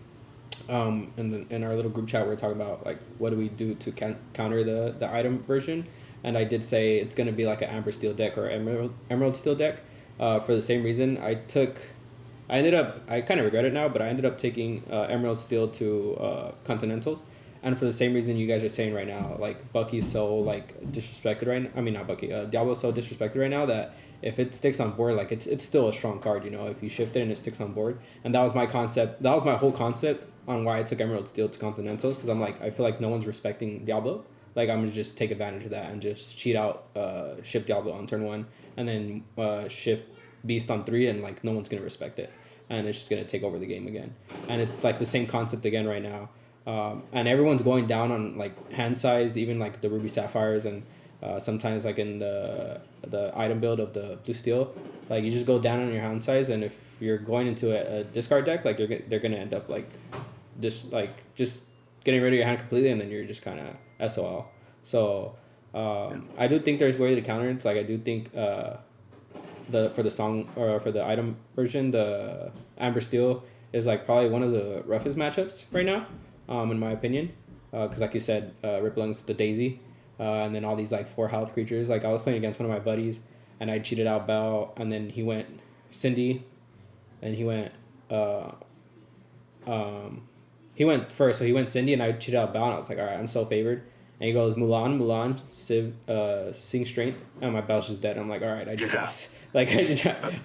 Speaker 4: In our little group chat, we were talking about like what do we do to counter the item version, and I did say it's gonna be like an Amber Steel deck or Emerald Steel deck. For the same reason, I kind of regret it now, but I ended up taking Emerald Steel to Continentals, And for the same reason you guys are saying right now, like Bucky's so like disrespected right now. I mean not Bucky. Diablo's so disrespected right now that if it sticks on board, like it's still a strong card. You know, if you shift it and it sticks on board. And that was my concept. That was my whole concept on why I took Emerald Steel to Continentals, because I'm like I feel like no one's respecting Diablo. Like I'm gonna just take advantage of that and just cheat out, shift Diablo on turn 1, and then shift Beast on 3, and like no one's gonna respect it, and it's just gonna take over the game again. And it's like the same concept again right now. And everyone's going down on like hand size, even like the Ruby Sapphires, and sometimes like in the item build of the Blue Steel, like you just go down on your hand size, and if you're going into a discard deck, like they're gonna end up like just getting rid of your hand completely, and then you're just kind of SOL. So I do think there's way to counter it. Like I do think for the song or for the item version, the Amber Steel is like probably one of the roughest matchups right now, in my opinion. Because like you said, RIPLUNGS, the Daisy, and then all these like 4 health creatures. Like I was playing against one of my buddies, and I cheated out Bell, and then he went Cindy, and he went first, so he went Cindy, and I cheated out Bell, and I was like, all right, I'm so favored. And he goes Mulan, Civ, Sing Strength, and my Bell's just dead. I'm like, all right, I just lost. Like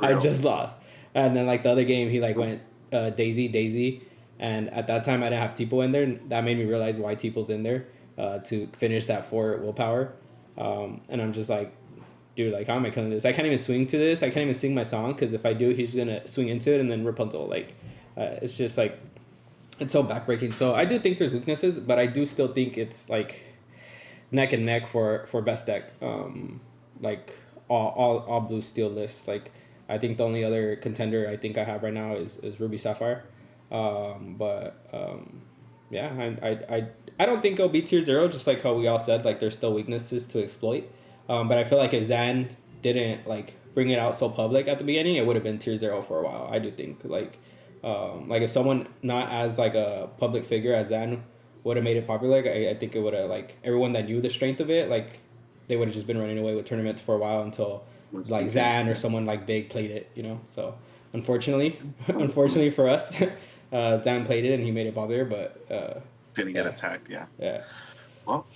Speaker 4: I just lost. And then like the other game, he like went Daisy, and at that time I didn't have Tipo in there. And that made me realize why Tipo's in there, to finish that 4 willpower. And I'm just like, dude, like how am I killing this? I can't even swing to this. I can't even sing my song, because if I do, he's gonna swing into it and then Rapunzel. Like it's just like, it's so backbreaking. So I do think there's weaknesses, but I do still think it's like neck and neck for best deck. Like all Blue Steel lists. Like I think the only other contender I think I have right now is Ruby Sapphire. Yeah, I don't think it'll be tier 0, just like how we all said, like there's still weaknesses to exploit. But I feel like if Zan didn't like bring it out so public at the beginning, it would have been tier 0 for a while. I do think like if someone not as like a public figure as Zan would have made it popular, like, I think it would have like everyone that knew the strength of it, like they would have just been running away with tournaments for a while until like Zan or someone like big played it, you know. So unfortunately for us, Zan played it and he made it popular, but
Speaker 1: didn't get attacked.
Speaker 4: Yeah.
Speaker 1: Well,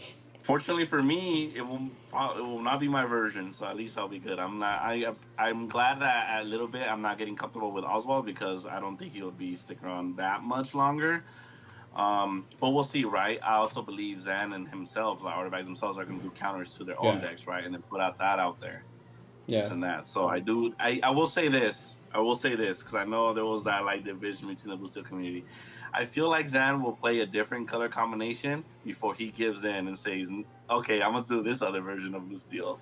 Speaker 1: fortunately for me, it will not be my version, so at least I'll be good. I'm glad that a little bit I'm not getting comfortable with Oswald, because I don't think he'll be sticking around that much longer. But we'll see, right? I also believe Zan and himself, the artifacts themselves, are going to do counters to their own decks, right? And then put that out there.
Speaker 4: Yeah.
Speaker 1: This and that. So I will say this. Because I know there was that like division between the Blue Steel community. I feel like Zan will play a different color combination before he gives in and says, okay, I'm going to do this other version of Blue Steel.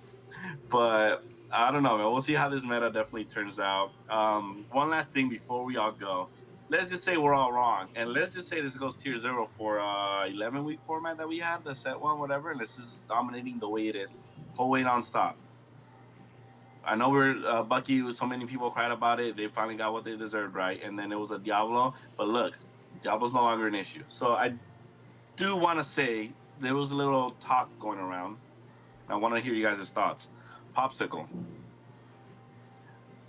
Speaker 1: But I don't know, man. We'll see how this meta definitely turns out. One last thing before we all go. Let's just say we're all wrong. And let's just say this goes tier 0 for 11-week format that we had, the set 1, whatever. And this is dominating the way it is. Whole way non-stop. I know we're Bucky. So many people cried about it. They finally got what they deserved, right? And then it was a Diablo. But look, Diablo's no longer an issue. So I do want to say there was a little talk going around. I want to hear you guys' thoughts. Popsicle.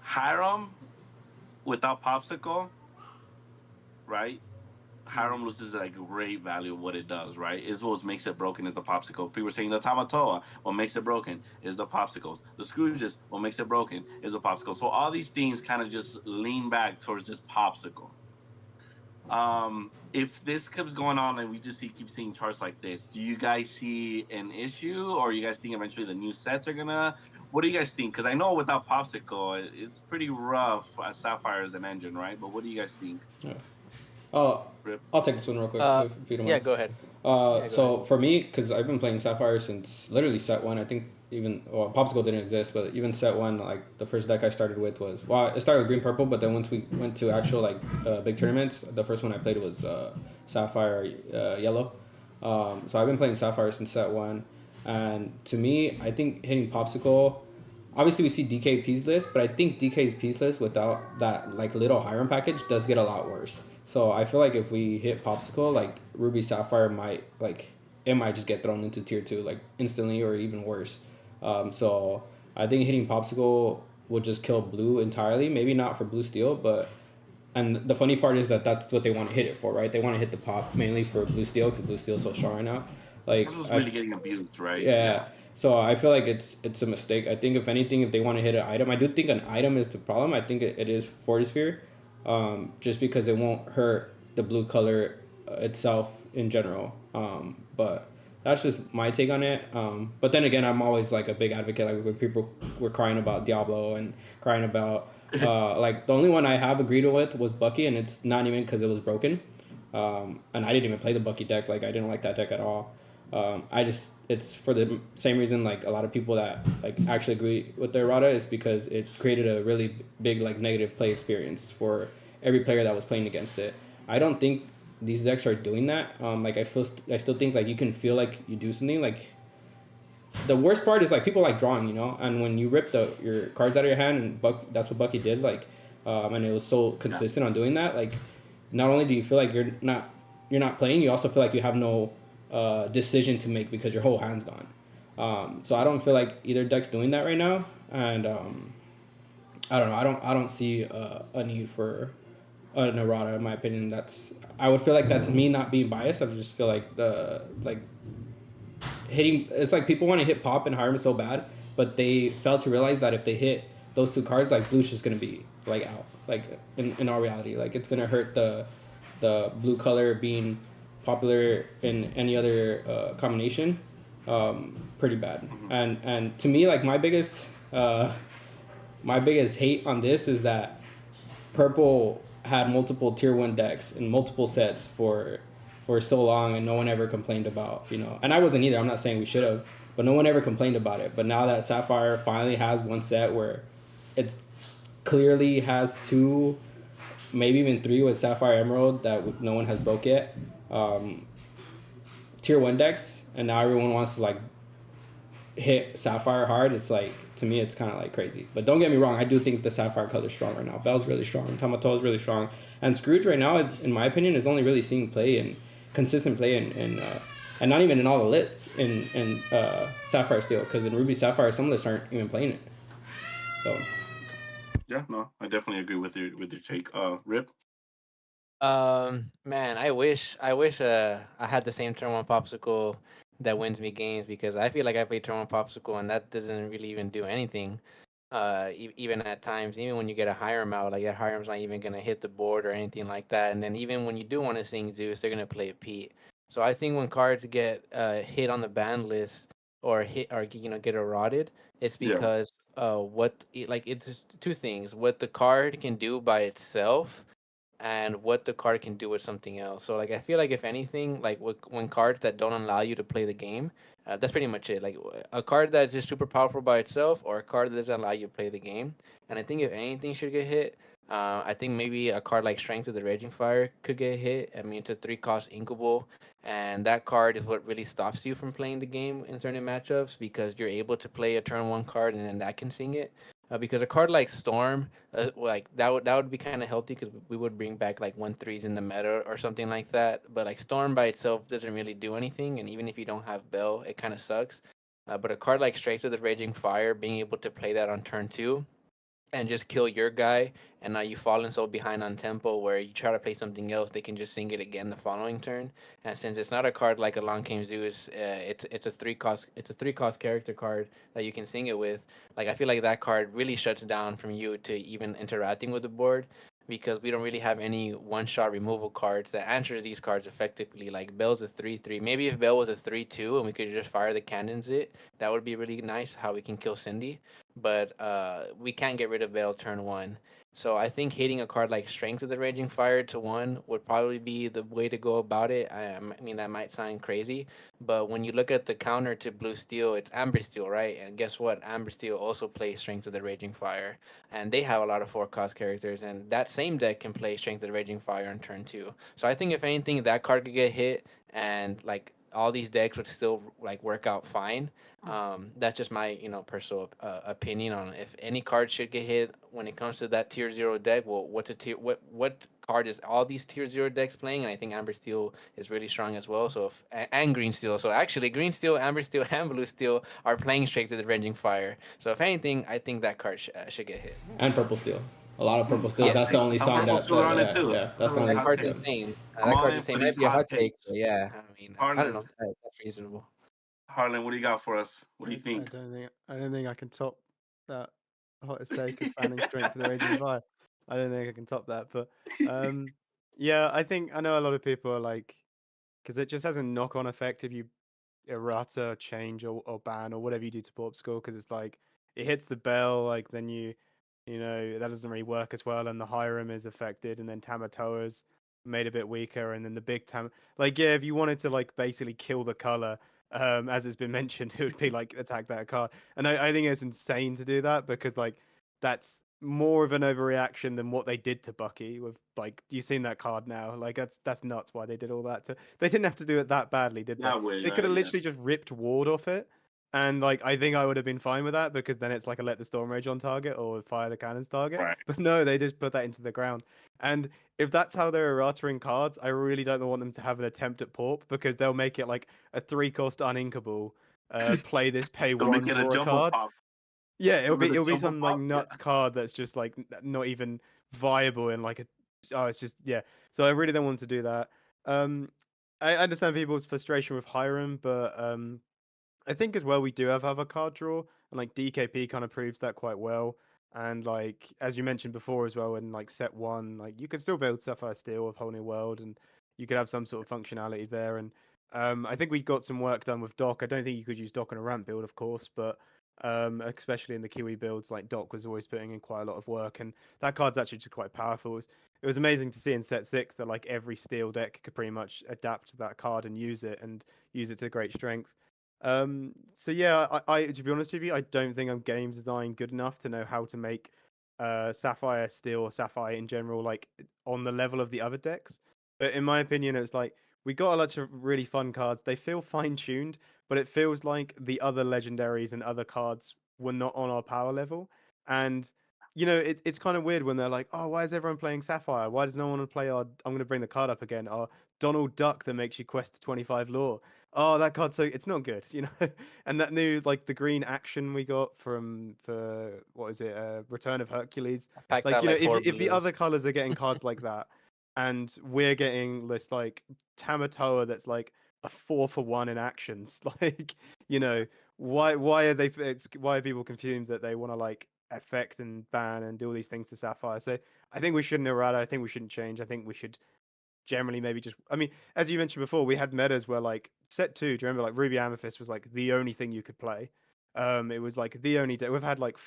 Speaker 1: Hiram without Popsicle, right? Hiram loses like great value of what it does, right? Is what makes it broken is the Popsicle. People were saying the Tamatoa, what makes it broken is the Popsicles. The Scrooges, what makes it broken is the Popsicle. So all these things kind of just lean back towards this Popsicle. If this keeps going on and we just keep seeing charts like this, do you guys see an issue, or you guys think eventually the new sets are gonna? What do you guys think? Because I know without Popsicle, it's pretty rough as Sapphire as an engine, right? But what do you guys think?
Speaker 4: Yeah. I'll take this one real quick if you don't mind.
Speaker 2: Yeah, go ahead.
Speaker 4: So for me, because I've been playing Sapphire since literally set 1, I think Popsicle didn't exist, but even set 1, like the first deck I started with was, it started with green purple, but then once we went to actual like big tournaments, the first one I played was Sapphire yellow. So I've been playing Sapphire since set 1, and to me, I think hitting Popsicle, obviously we see DK P's list, but I think DK's P's list without that like little Hiram package does get a lot worse. So I feel like if we hit Popsicle, like Ruby Sapphire might just get thrown into tier 2 like instantly or even worse. So I think hitting Popsicle will just kill blue entirely. Maybe not for Blue Steel, but And the funny part is that that's what they want to hit it for, right? They want to hit the pop mainly for blue steel because blue steel is so strong right now. Like,
Speaker 1: This was really getting abused, right?
Speaker 4: yeah. So I feel like it's a mistake. I think if anything, if they want to hit an item, I do think an item is the problem. I think it is Fortisphere, just because it won't hurt the blue color itself in general. But that's just my take on it. But then again, I'm always like a big advocate. Like when people were crying about Diablo and crying about like the only one I have agreed with was Bucky, and it's not even because it was broken. And I didn't even play the Bucky deck. Like I didn't like that deck at all. It's for the same reason like a lot of people that like actually agree with the errata is because it created a really big like negative play experience for every player that was playing against it. I don't think these decks are doing that. Like I still think like you can feel like you do something. Like the worst part is like people like drawing, you know, and when you rip your cards out of your hand and that's what Bucky did. Like, and it was so consistent on doing that. Like, not only do you feel like you're not playing, you also feel like you have no decision to make because your whole hand's gone. So I don't feel like either deck's doing that right now, and I don't know. I don't see a need for an errata in my opinion. I would feel like that's me not being biased. I just feel like hitting. It's like people want to hit pop and harm so bad, but they fail to realize that if they hit those two cards, like blue's just gonna be like out. Like in all reality, like it's gonna hurt the blue color being popular in any other combination pretty bad. And to me, like my biggest hate on this is that purple had multiple tier 1 decks in multiple sets for so long, and no one ever complained about, you know, and I wasn't either. I'm not saying we should have, but no one ever complained about it. But now that Sapphire finally has one set where it's clearly has 2, maybe even 3 with Sapphire Emerald that no one has broke yet, tier 1 decks, and now everyone wants to like hit Sapphire hard. It's like, to me, it's kind of like crazy. But don't get me wrong, I do think the Sapphire color is strong right now. Bell's really strong, Tamato is really strong, and Scrooge right now is, in my opinion, is only really seeing play and consistent play and not even in all the lists in Sapphire Steel, because in Ruby Sapphire some lists aren't even playing it. So
Speaker 1: yeah, no, I definitely agree with your take. Rip.
Speaker 2: Man, I wish I had the same turn one popsicle that wins me games, because I feel like I play turn one popsicle and that doesn't really even do anything. Even at times, even when you get a Hiram out, like a Hiram's not even gonna hit the board or anything like that. And then even when you do want to sing Zeus, they're gonna play a Pete. So I think when cards get hit on the ban list or hit or get eroded, it's
Speaker 1: Yeah.
Speaker 2: because it's two things: what the card can do by itself and what the card can do with something else. So like I feel like if anything, like when cards that don't allow you to play the game, that's pretty much it. Like a card that's just super powerful by itself, or a card that doesn't allow you to play the game. And I think if anything should get hit, I think maybe a card like Strength of the Raging Fire could get hit. I mean, it's a 3-cost inkable, and that card is what really stops you from playing the game in certain matchups, because you're able to play a turn 1 card and then that can sing it. Because a card like Storm, like that would be kind of healthy, because we would bring back like 1/3s in the meta or something like that. But like Storm by itself doesn't really do anything, and even if you don't have Bell, it kind of sucks. But a card like Straight to the Raging Fire, being able to play that on turn 2 and just kill your guy, and now you've fallen so behind on tempo where you try to play something else, they can just sing it again the following turn. And since it's not a card like a Long Came Zeus, it's a 3-cost character card that you can sing it with. Like I feel like that card really shuts down from you to even interacting with the board, because we don't really have any one-shot removal cards that answer these cards effectively. Like Bell's a 3/3. Maybe if Bell was a 3/2 and we could just fire the cannons, that would be really nice. How we can kill Cindy, but we can't get rid of Bell turn 1. So I think hitting a card like Strength of the Raging Fire to 1 would probably be the way to go about it. I mean, that might sound crazy, but when you look at the counter to Blue Steel, it's Amber Steel, right? And guess what? Amber Steel also plays Strength of the Raging Fire, and they have a lot of 4-cost characters, and that same deck can play Strength of the Raging Fire on turn 2. So I think if anything, that card could get hit, and like all these decks would still like work out fine. That's just my personal opinion on if any card should get hit when it comes to that tier 0 deck. Well, what card is all these tier 0 decks playing? And I think Amber Steel is really strong as well. So and Green Steel. So actually, Green Steel, Amber Steel, and Blue Steel are playing Straight to the Raging Fire. So if anything, I think that card should get hit.
Speaker 4: and Purple Steel. A lot of purple steals.
Speaker 2: Yeah,
Speaker 4: That's the only
Speaker 1: Some
Speaker 4: song
Speaker 1: purple
Speaker 4: that,
Speaker 1: still on it
Speaker 4: yeah,
Speaker 1: too.
Speaker 4: yeah, that's the
Speaker 1: Some
Speaker 4: only.
Speaker 2: that
Speaker 1: hot
Speaker 2: card's
Speaker 1: takes.
Speaker 4: Yeah.
Speaker 2: insane.
Speaker 1: I'm
Speaker 2: That
Speaker 1: all
Speaker 2: card's
Speaker 1: in
Speaker 2: insane.
Speaker 1: for
Speaker 2: Might
Speaker 1: these
Speaker 2: be a
Speaker 1: hot
Speaker 2: hot take,
Speaker 1: takes.
Speaker 2: but yeah, I mean, I don't
Speaker 1: Harlan,
Speaker 2: know. That's reasonable.
Speaker 1: Harlan, what do you got for us? What do you
Speaker 3: I
Speaker 1: think?
Speaker 3: don't think I can top that hottest take of banning strength for the Raging Fire. I don't think I can top that. But yeah, I know a lot of people are like, because it just has a knock-on effect if you errata, change, or ban or whatever you do to pop score, because it's like it hits the bell, like then you know that doesn't really work as well, and the Hiram is affected, and then Tamatoa's made a bit weaker, and then the big like yeah, if you wanted to like basically kill the color, as it's been mentioned, it would be like attack that card, and I think it's insane to do that because like that's more of an overreaction than what they did to Bucky with like you've seen that card now, like that's nuts why they did all that to they didn't have to do it that badly, did they?
Speaker 1: That way,
Speaker 3: They could have
Speaker 1: yeah.
Speaker 3: literally just ripped ward off it, and like I think I would have been fine with that because then it's like a let the storm rage on target or fire the cannons target.
Speaker 1: Right.
Speaker 3: But no, they just put that into the ground. And if that's how they're errataing cards, I really don't want them to have an attempt at Porp because they'll make it like a 3-cost uninkable. Play this, pay
Speaker 1: They'll make
Speaker 3: 1,
Speaker 1: it a
Speaker 3: draw a
Speaker 1: jumbo
Speaker 3: card.
Speaker 1: pop.
Speaker 3: Yeah,
Speaker 1: Remember the
Speaker 3: it'll be
Speaker 1: jumbo
Speaker 3: some like
Speaker 1: pop? Yeah.
Speaker 3: nuts card that's just like not even viable in like a it's just yeah. So I really don't want to do that. I understand people's frustration with Hiram, but I think as well we do have other card draw, and like DKP kind of proves that quite well. And like as you mentioned before as well, in like set 1, like you could still build Sapphire Steel with Whole New World, and you could have some sort of functionality there. And I think we got some work done with Doc. I don't think you could use Doc on a ramp build, of course, but especially in the Kiwi builds, like Doc was always putting in quite a lot of work, and that card's actually just quite powerful. It was amazing to see in set 6 that like every steel deck could pretty much adapt to that card and use it to great strength. So yeah, I to be honest with you, I don't think I'm games design good enough to know how to make Sapphire Steel or Sapphire in general like on the level of the other decks. But in my opinion, it's like we got a lot of really fun cards. They feel fine tuned, but it feels like the other legendaries and other cards were not on our power level. And you know, it's kind of weird when they're like, oh, why is everyone playing Sapphire? Why does no one want to play our? I'm going to bring the card up again. Our Donald Duck that makes you quest 25 lore. Oh, that card, so it's not good, you know. And that new like the green action we got for what is it, Return of Hercules.
Speaker 2: I packed
Speaker 3: Like
Speaker 2: out
Speaker 3: you know,
Speaker 2: like four
Speaker 3: if the
Speaker 2: blues.
Speaker 3: other colors are getting cards like that, and we're getting this like Tamatoa that's like a 4-for-1 in actions, like you know, why are they? Why are people confused that they want to like affect and ban and do all these things to Sapphire? So I think we shouldn't errata. I think we shouldn't change. I think we should generally maybe just I mean, as you mentioned before, we had metas where like set 2, do you remember like Ruby Amethyst was like the only thing you could play. It was like the only we've had like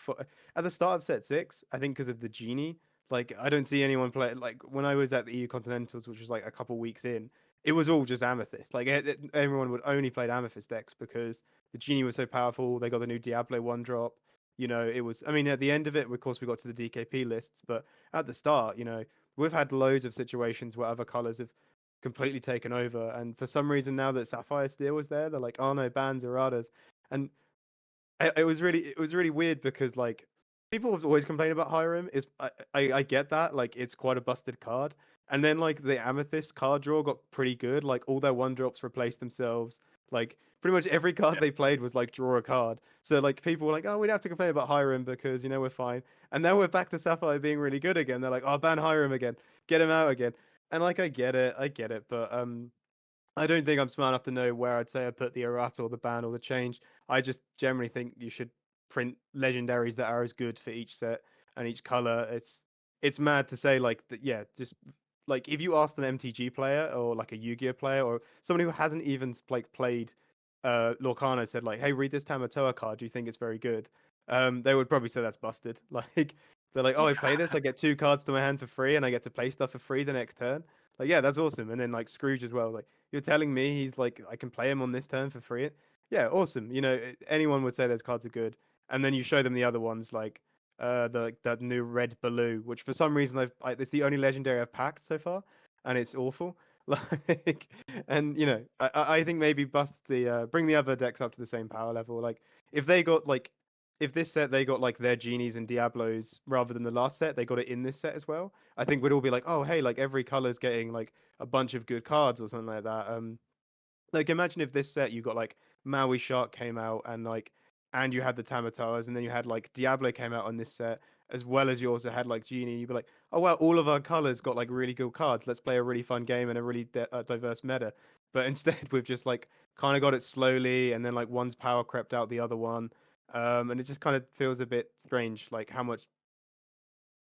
Speaker 3: at the start of set 6, I think because of the genie, like I don't see anyone play like when I was at the EU Continentals, which was like a couple weeks in, it was all just Amethyst. Like everyone would only play Amethyst decks because the genie was so powerful. They got the new Diablo 1-drop. You know, it was I mean at the end of it, of course we got to the DKP lists, but at the start, you know, we've had loads of situations where other colors have completely taken over, and for some reason now that Sapphire Steel was there, they're like, oh no, bans erratas, and it was really weird because like people have always complained about Hiram. Is I get that like it's quite a busted card, and then like the Amethyst card draw got pretty good. Like all their 1-drops replaced themselves. Like pretty much every card
Speaker 1: Yeah.
Speaker 3: they played was like draw a card. So like people were like, oh, we don't have to complain about Hiram because you know we're fine. And now we're back to Sapphire being really good again. They're like, oh, ban Hiram again, get him out again. And like I get it, but I don't think I'm smart enough to know where I'd say I'd put the errata or the ban or the change. I just generally think you should print legendaries that are as good for each set and each color. It's mad to say like that. Yeah, just like if you asked an MTG player or like a Yu-Gi-Oh player or somebody who hasn't even like played Lorcana said like, hey, read this Tamatoa card. Do you think it's very good? They would probably say that's busted. Like they're like, oh, I play this, I get 2 cards to my hand for free, and I get to play stuff for free the next turn. Like, yeah, that's awesome. And then like Scrooge as well. Like you're telling me he's like I can play him on this turn for free? Yeah, awesome. You know, anyone would say those cards are good. And then you show them the other ones like that new red Baloo, which for some reason it's the only legendary I've packed so far, and it's awful. Like, and you know, I think maybe bust the bring the other decks up to the same power level. Like if they got like if this set they got like their genies and Diablos rather than the last set, they got it in this set as well. I think we'd all be like, oh hey, like every color's getting like a bunch of good cards or something like that. Like imagine if this set you got like Maui Shark came out and like and you had the Tamatoas, and then you had like Diablo came out on this set, as well as you also had like Genie. You'd be like, oh well, all of our colors got like really good cards. Let's play a really fun game and a really diverse meta. But instead, we've just like kind of got it slowly, and then like one's power crept out the other one, and it just kind of feels a bit strange, like how much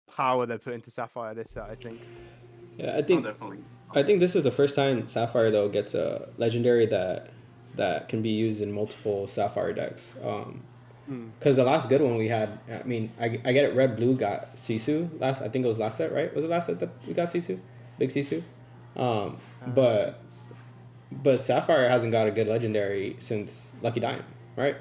Speaker 3: power they put into Sapphire this set. I think.
Speaker 4: Yeah,
Speaker 1: Oh, definitely.
Speaker 4: I think this is the first time Sapphire though gets a legendary that can be used in multiple Sapphire decks. Because the last good one we had, I mean, I get it. Red Blue got Sisu last. I think it was last set, right? Was it last set that we got Sisu, big Sisu? But Sapphire hasn't got a good legendary since Lucky Diamond, right?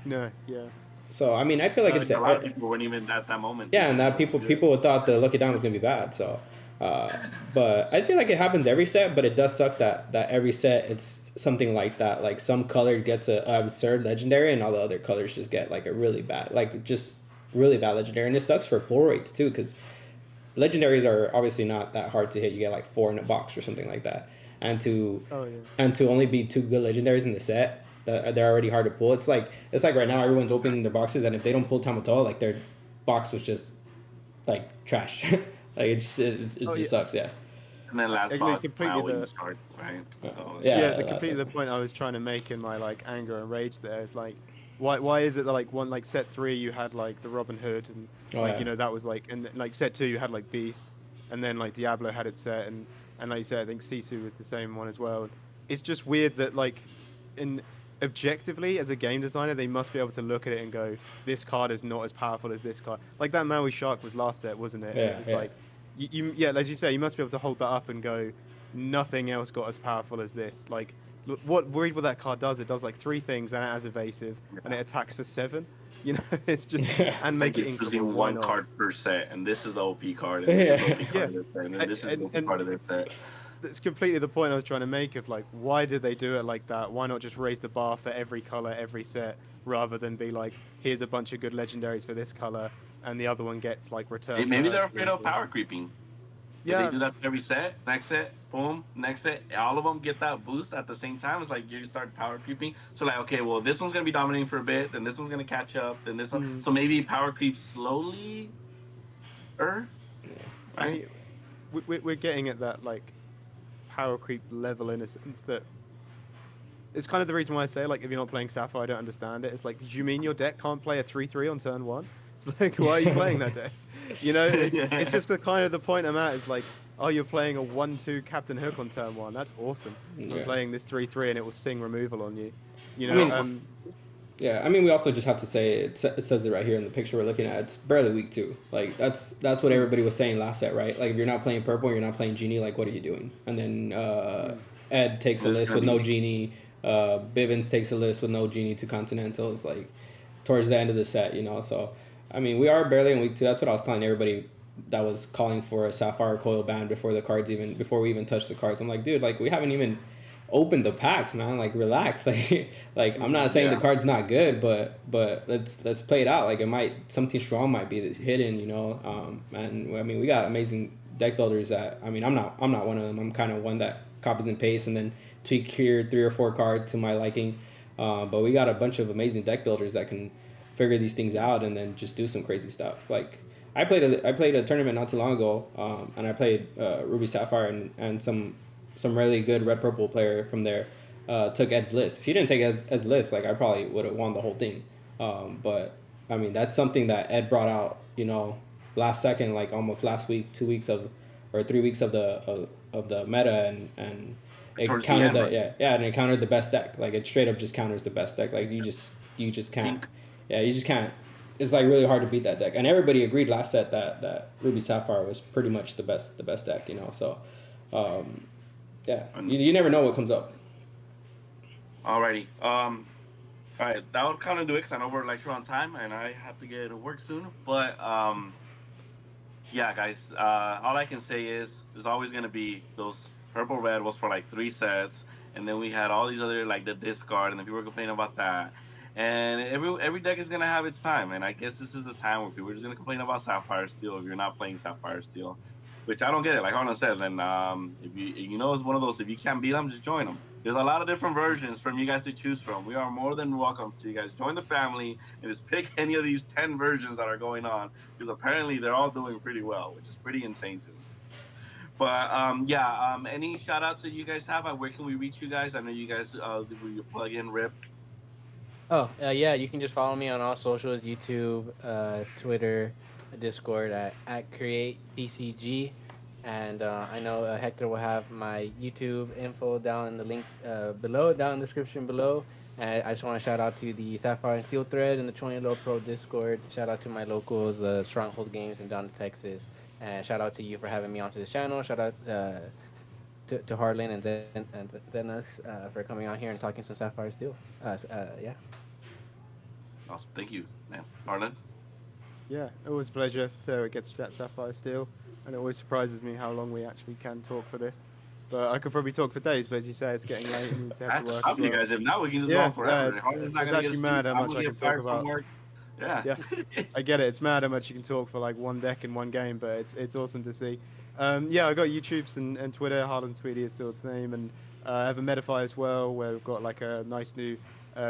Speaker 3: No, yeah.
Speaker 4: So I mean, I feel like it's
Speaker 1: a lot of people weren't even at that moment.
Speaker 4: Yeah, and that people thought the Lucky Diamond was gonna be bad. So, but I feel like it happens every set. But it does suck that every set it's something like that. Like some color gets a absurd legendary, and all the other colors just get like a really bad, like just really bad legendary. And it sucks for pull rates too, because legendaries are obviously not that hard to hit. You get like 4 in a box or something like that, and to only be 2 good legendaries in the set, they're already hard to pull. It's like right now everyone's opening their boxes, and if they don't pull Tamatoa, like their box was just like trash. Like it just sucks, yeah.
Speaker 1: And then last box, start, right?
Speaker 3: The point I was trying to make in my like anger and rage there is like, why is it that like one like set 3 you had like the Robin Hood and you know that was like, and like set 2 you had like Beast, and then like Diablo had its set, and like you said, I think Sisu was the same one as well. It's just weird that like objectively as a game designer they must be able to look at it and go, this card is not as powerful as this card. Like that Maui Shark was last set, wasn't it?
Speaker 4: Yeah,
Speaker 3: it's like you as you say, you must be able to hold that up and go, nothing else got as powerful as this. Like look, read what that card does. It does like 3 things, and it has evasive, and it attacks for 7. You know, it's just and make it
Speaker 1: using 1 card per set, and this is the OP card, and this is the OP card of this set, and this is the OP card of this set.
Speaker 3: That's completely the point I was trying to make of like, why did they do it like that? Why not just raise the bar for every color, every set, rather than be like, here's a bunch of good legendaries for this color, and the other one gets like returned.
Speaker 1: Maybe they're afraid of power creeping.
Speaker 3: Yeah,
Speaker 1: they do that for every set. Next set, boom. Next set, all of them get that boost at the same time. It's like you start power creeping. So like, okay, well, this one's gonna be dominating for a bit, then this one's gonna catch up, then this one. So maybe power creeps slowly. Right?
Speaker 3: I mean, we're getting at that like power creep level in a sense that it's kind of the reason why I say like, if you're not playing Sapphire, I don't understand it. It's like, do you mean your deck can't play a 3/3 on turn 1? It's like, why are you playing that deck? You know, it's just the kind of the point I'm at is like, oh, you're playing a 1/2 Captain Hook on turn 1. That's awesome. I'm playing this 3/3 and it will sing removal on you. You know,
Speaker 4: yeah, I mean, we also just have to say it says it right here in the picture we're looking at. It's barely week 2. Like that's what everybody was saying last set, right? Like if you're not playing purple, you're not playing Genie. Like what are you doing? And then Ed takes a list with no Genie. Bivens takes a list with no Genie to Continentals. Like towards the end of the set, you know. So I mean, we are barely in week 2. That's what I was telling everybody that was calling for a Sapphire coil ban before we even touched the cards. I'm like, dude, like we haven't even open the packs, man. Like relax. Like I'm not saying the card's not good, but let's play it out. Like something strong might be hidden, you know. And I mean, we got amazing deck builders that, I mean, I'm not one of them. I'm kind of one that copies and pastes and then tweak here 3 or 4 cards to my liking. But we got a bunch of amazing deck builders that can figure these things out and then just do some crazy stuff. Like I played a tournament not too long ago, and I played Ruby Sapphire and some really good red purple player from there took Ed's list. If he didn't take Ed's list, like I probably would have won the whole thing. But I mean, that's something that Ed brought out, you know, last second, like almost last week, 2 weeks of or 3 weeks of the meta, and it countered and it countered the best deck. Like it straight up just counters the best deck. Like you just can't. Yeah, you just can't. It's like really hard to beat that deck. And everybody agreed last set that Ruby Sapphire was pretty much the best deck, you know. So yeah, you never know what comes up.
Speaker 1: Alrighty. All right, that would kind of do it because I know we're like on time and I have to get to work soon. But yeah, guys, all I can say is there's always gonna be those purple red was for like 3 sets, and then we had all these other like the discard, and then people were complaining about that. And every deck is gonna have its time, and I guess this is the time where people are just gonna complain about Sapphire Steel if you're not playing Sapphire Steel. which I don't get it. Like Harlan said, then if you know it's one of those, if you can't beat them, just join them. There's a lot of different versions from you guys to choose from. We are more than welcome to you guys join the family and just pick any of these 10 versions that are going on, because apparently they're all doing pretty well, which is pretty insane to me. But yeah, any shout outs that you guys have? Where can we reach you guys? I know you guys you plug in Rip.
Speaker 2: Oh, yeah, you can just follow me on all socials, YouTube, Twitter, Discord at Create DCG. And I know Hector will have my YouTube info down in the link below, down in the description below. And I just want to shout out to the Sapphire and Steel Thread and the 20 Low Pro Discord. Shout out to my locals, the Stronghold Games in Down Texas. And shout out to you for having me onto the channel. Shout out to Harlan and ZETNUS for coming on here and talking some Sapphire Steel. Yeah.
Speaker 1: Awesome, thank you, man. Harlan.
Speaker 3: Yeah, always a pleasure to get to chat Sapphire Steel, and it always surprises me how long we actually can talk for this. But I could probably talk for days, but as you say, it's getting late and you
Speaker 1: I
Speaker 3: have
Speaker 1: have
Speaker 3: to
Speaker 1: to
Speaker 3: work
Speaker 1: stop
Speaker 3: as
Speaker 1: you
Speaker 3: well.
Speaker 1: guys. If not, we can just
Speaker 3: Yeah,
Speaker 1: go on forever.
Speaker 3: it's,
Speaker 1: Harlan's not
Speaker 3: it's
Speaker 1: gonna get
Speaker 3: actually
Speaker 1: sleep.
Speaker 3: mad how
Speaker 1: I'm
Speaker 3: much
Speaker 1: gonna
Speaker 3: I
Speaker 1: get
Speaker 3: can talk
Speaker 1: fired from
Speaker 3: about.
Speaker 1: work. Yeah.
Speaker 3: Yeah, I get it. It's mad how much you can talk for like one deck in one game, but it's awesome to see. Yeah, I got YouTubes and Twitter. Harlan Sweetie is still its name, and I have a Medify as well, where we've got like a nice new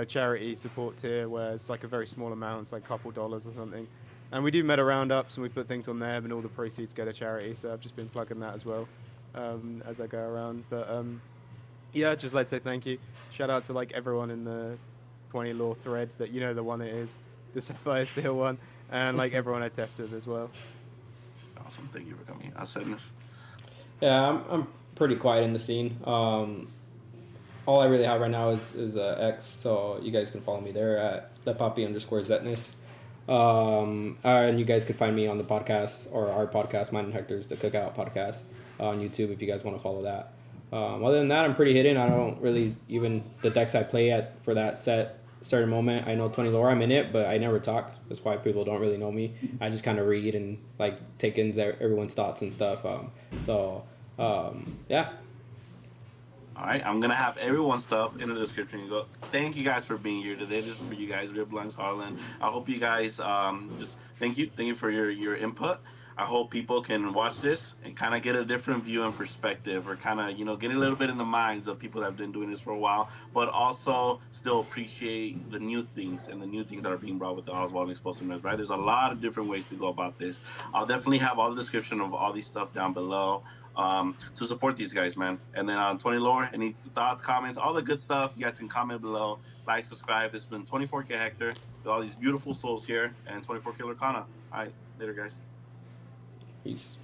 Speaker 3: charity support tier, where it's like a very small amount, it's like a couple dollars or something. And we do meta roundups, and we put things on there, and all the proceeds go to charity. So I've just been plugging that as well, as I go around. But yeah, just like to say thank you. Shout out to like everyone in the 20 Law thread, that you know the one it is, the Sapphire Steel one, and like everyone I test with as well.
Speaker 1: Awesome. Thank you for coming. I said this.
Speaker 4: Yeah, I'm pretty quiet in the scene. All I really have right now is X, so you guys can follow me there at @lepapi_ZETNUS. And you guys can find me on the podcast, or our podcast, mine and Hector's, the Cookout podcast, on YouTube if you guys want to follow that. Other than that, I'm pretty hidden. I don't really even the decks I play at for that set certain moment. I know 20 lore, I'm in it, but I never talk. That's why people don't really know me. I just kind of read and like take in everyone's thoughts and stuff. Yeah.
Speaker 1: All right, I'm gonna have everyone's stuff in the description. You go. Thank you guys for being here today. This is for you guys, RIPLUNGS, Harlan. I hope you guys just thank you for your input. I hope people can watch this and kind of get a different view and perspective, or kind of get a little bit in the minds of people that have been doing this for a while, but also still appreciate the new things and the new things that are being brought with the Oswald and Explosiveness. Right? There's a lot of different ways to go about this. I'll definitely have all the description of all these stuff down below to support these guys, man. And then on 20 Lore, any thoughts, comments, all the good stuff, you guys can comment below, like, subscribe. This has been 24K Hector with all these beautiful souls here, and 24 Killer Kana. All right, later, guys.
Speaker 4: Peace.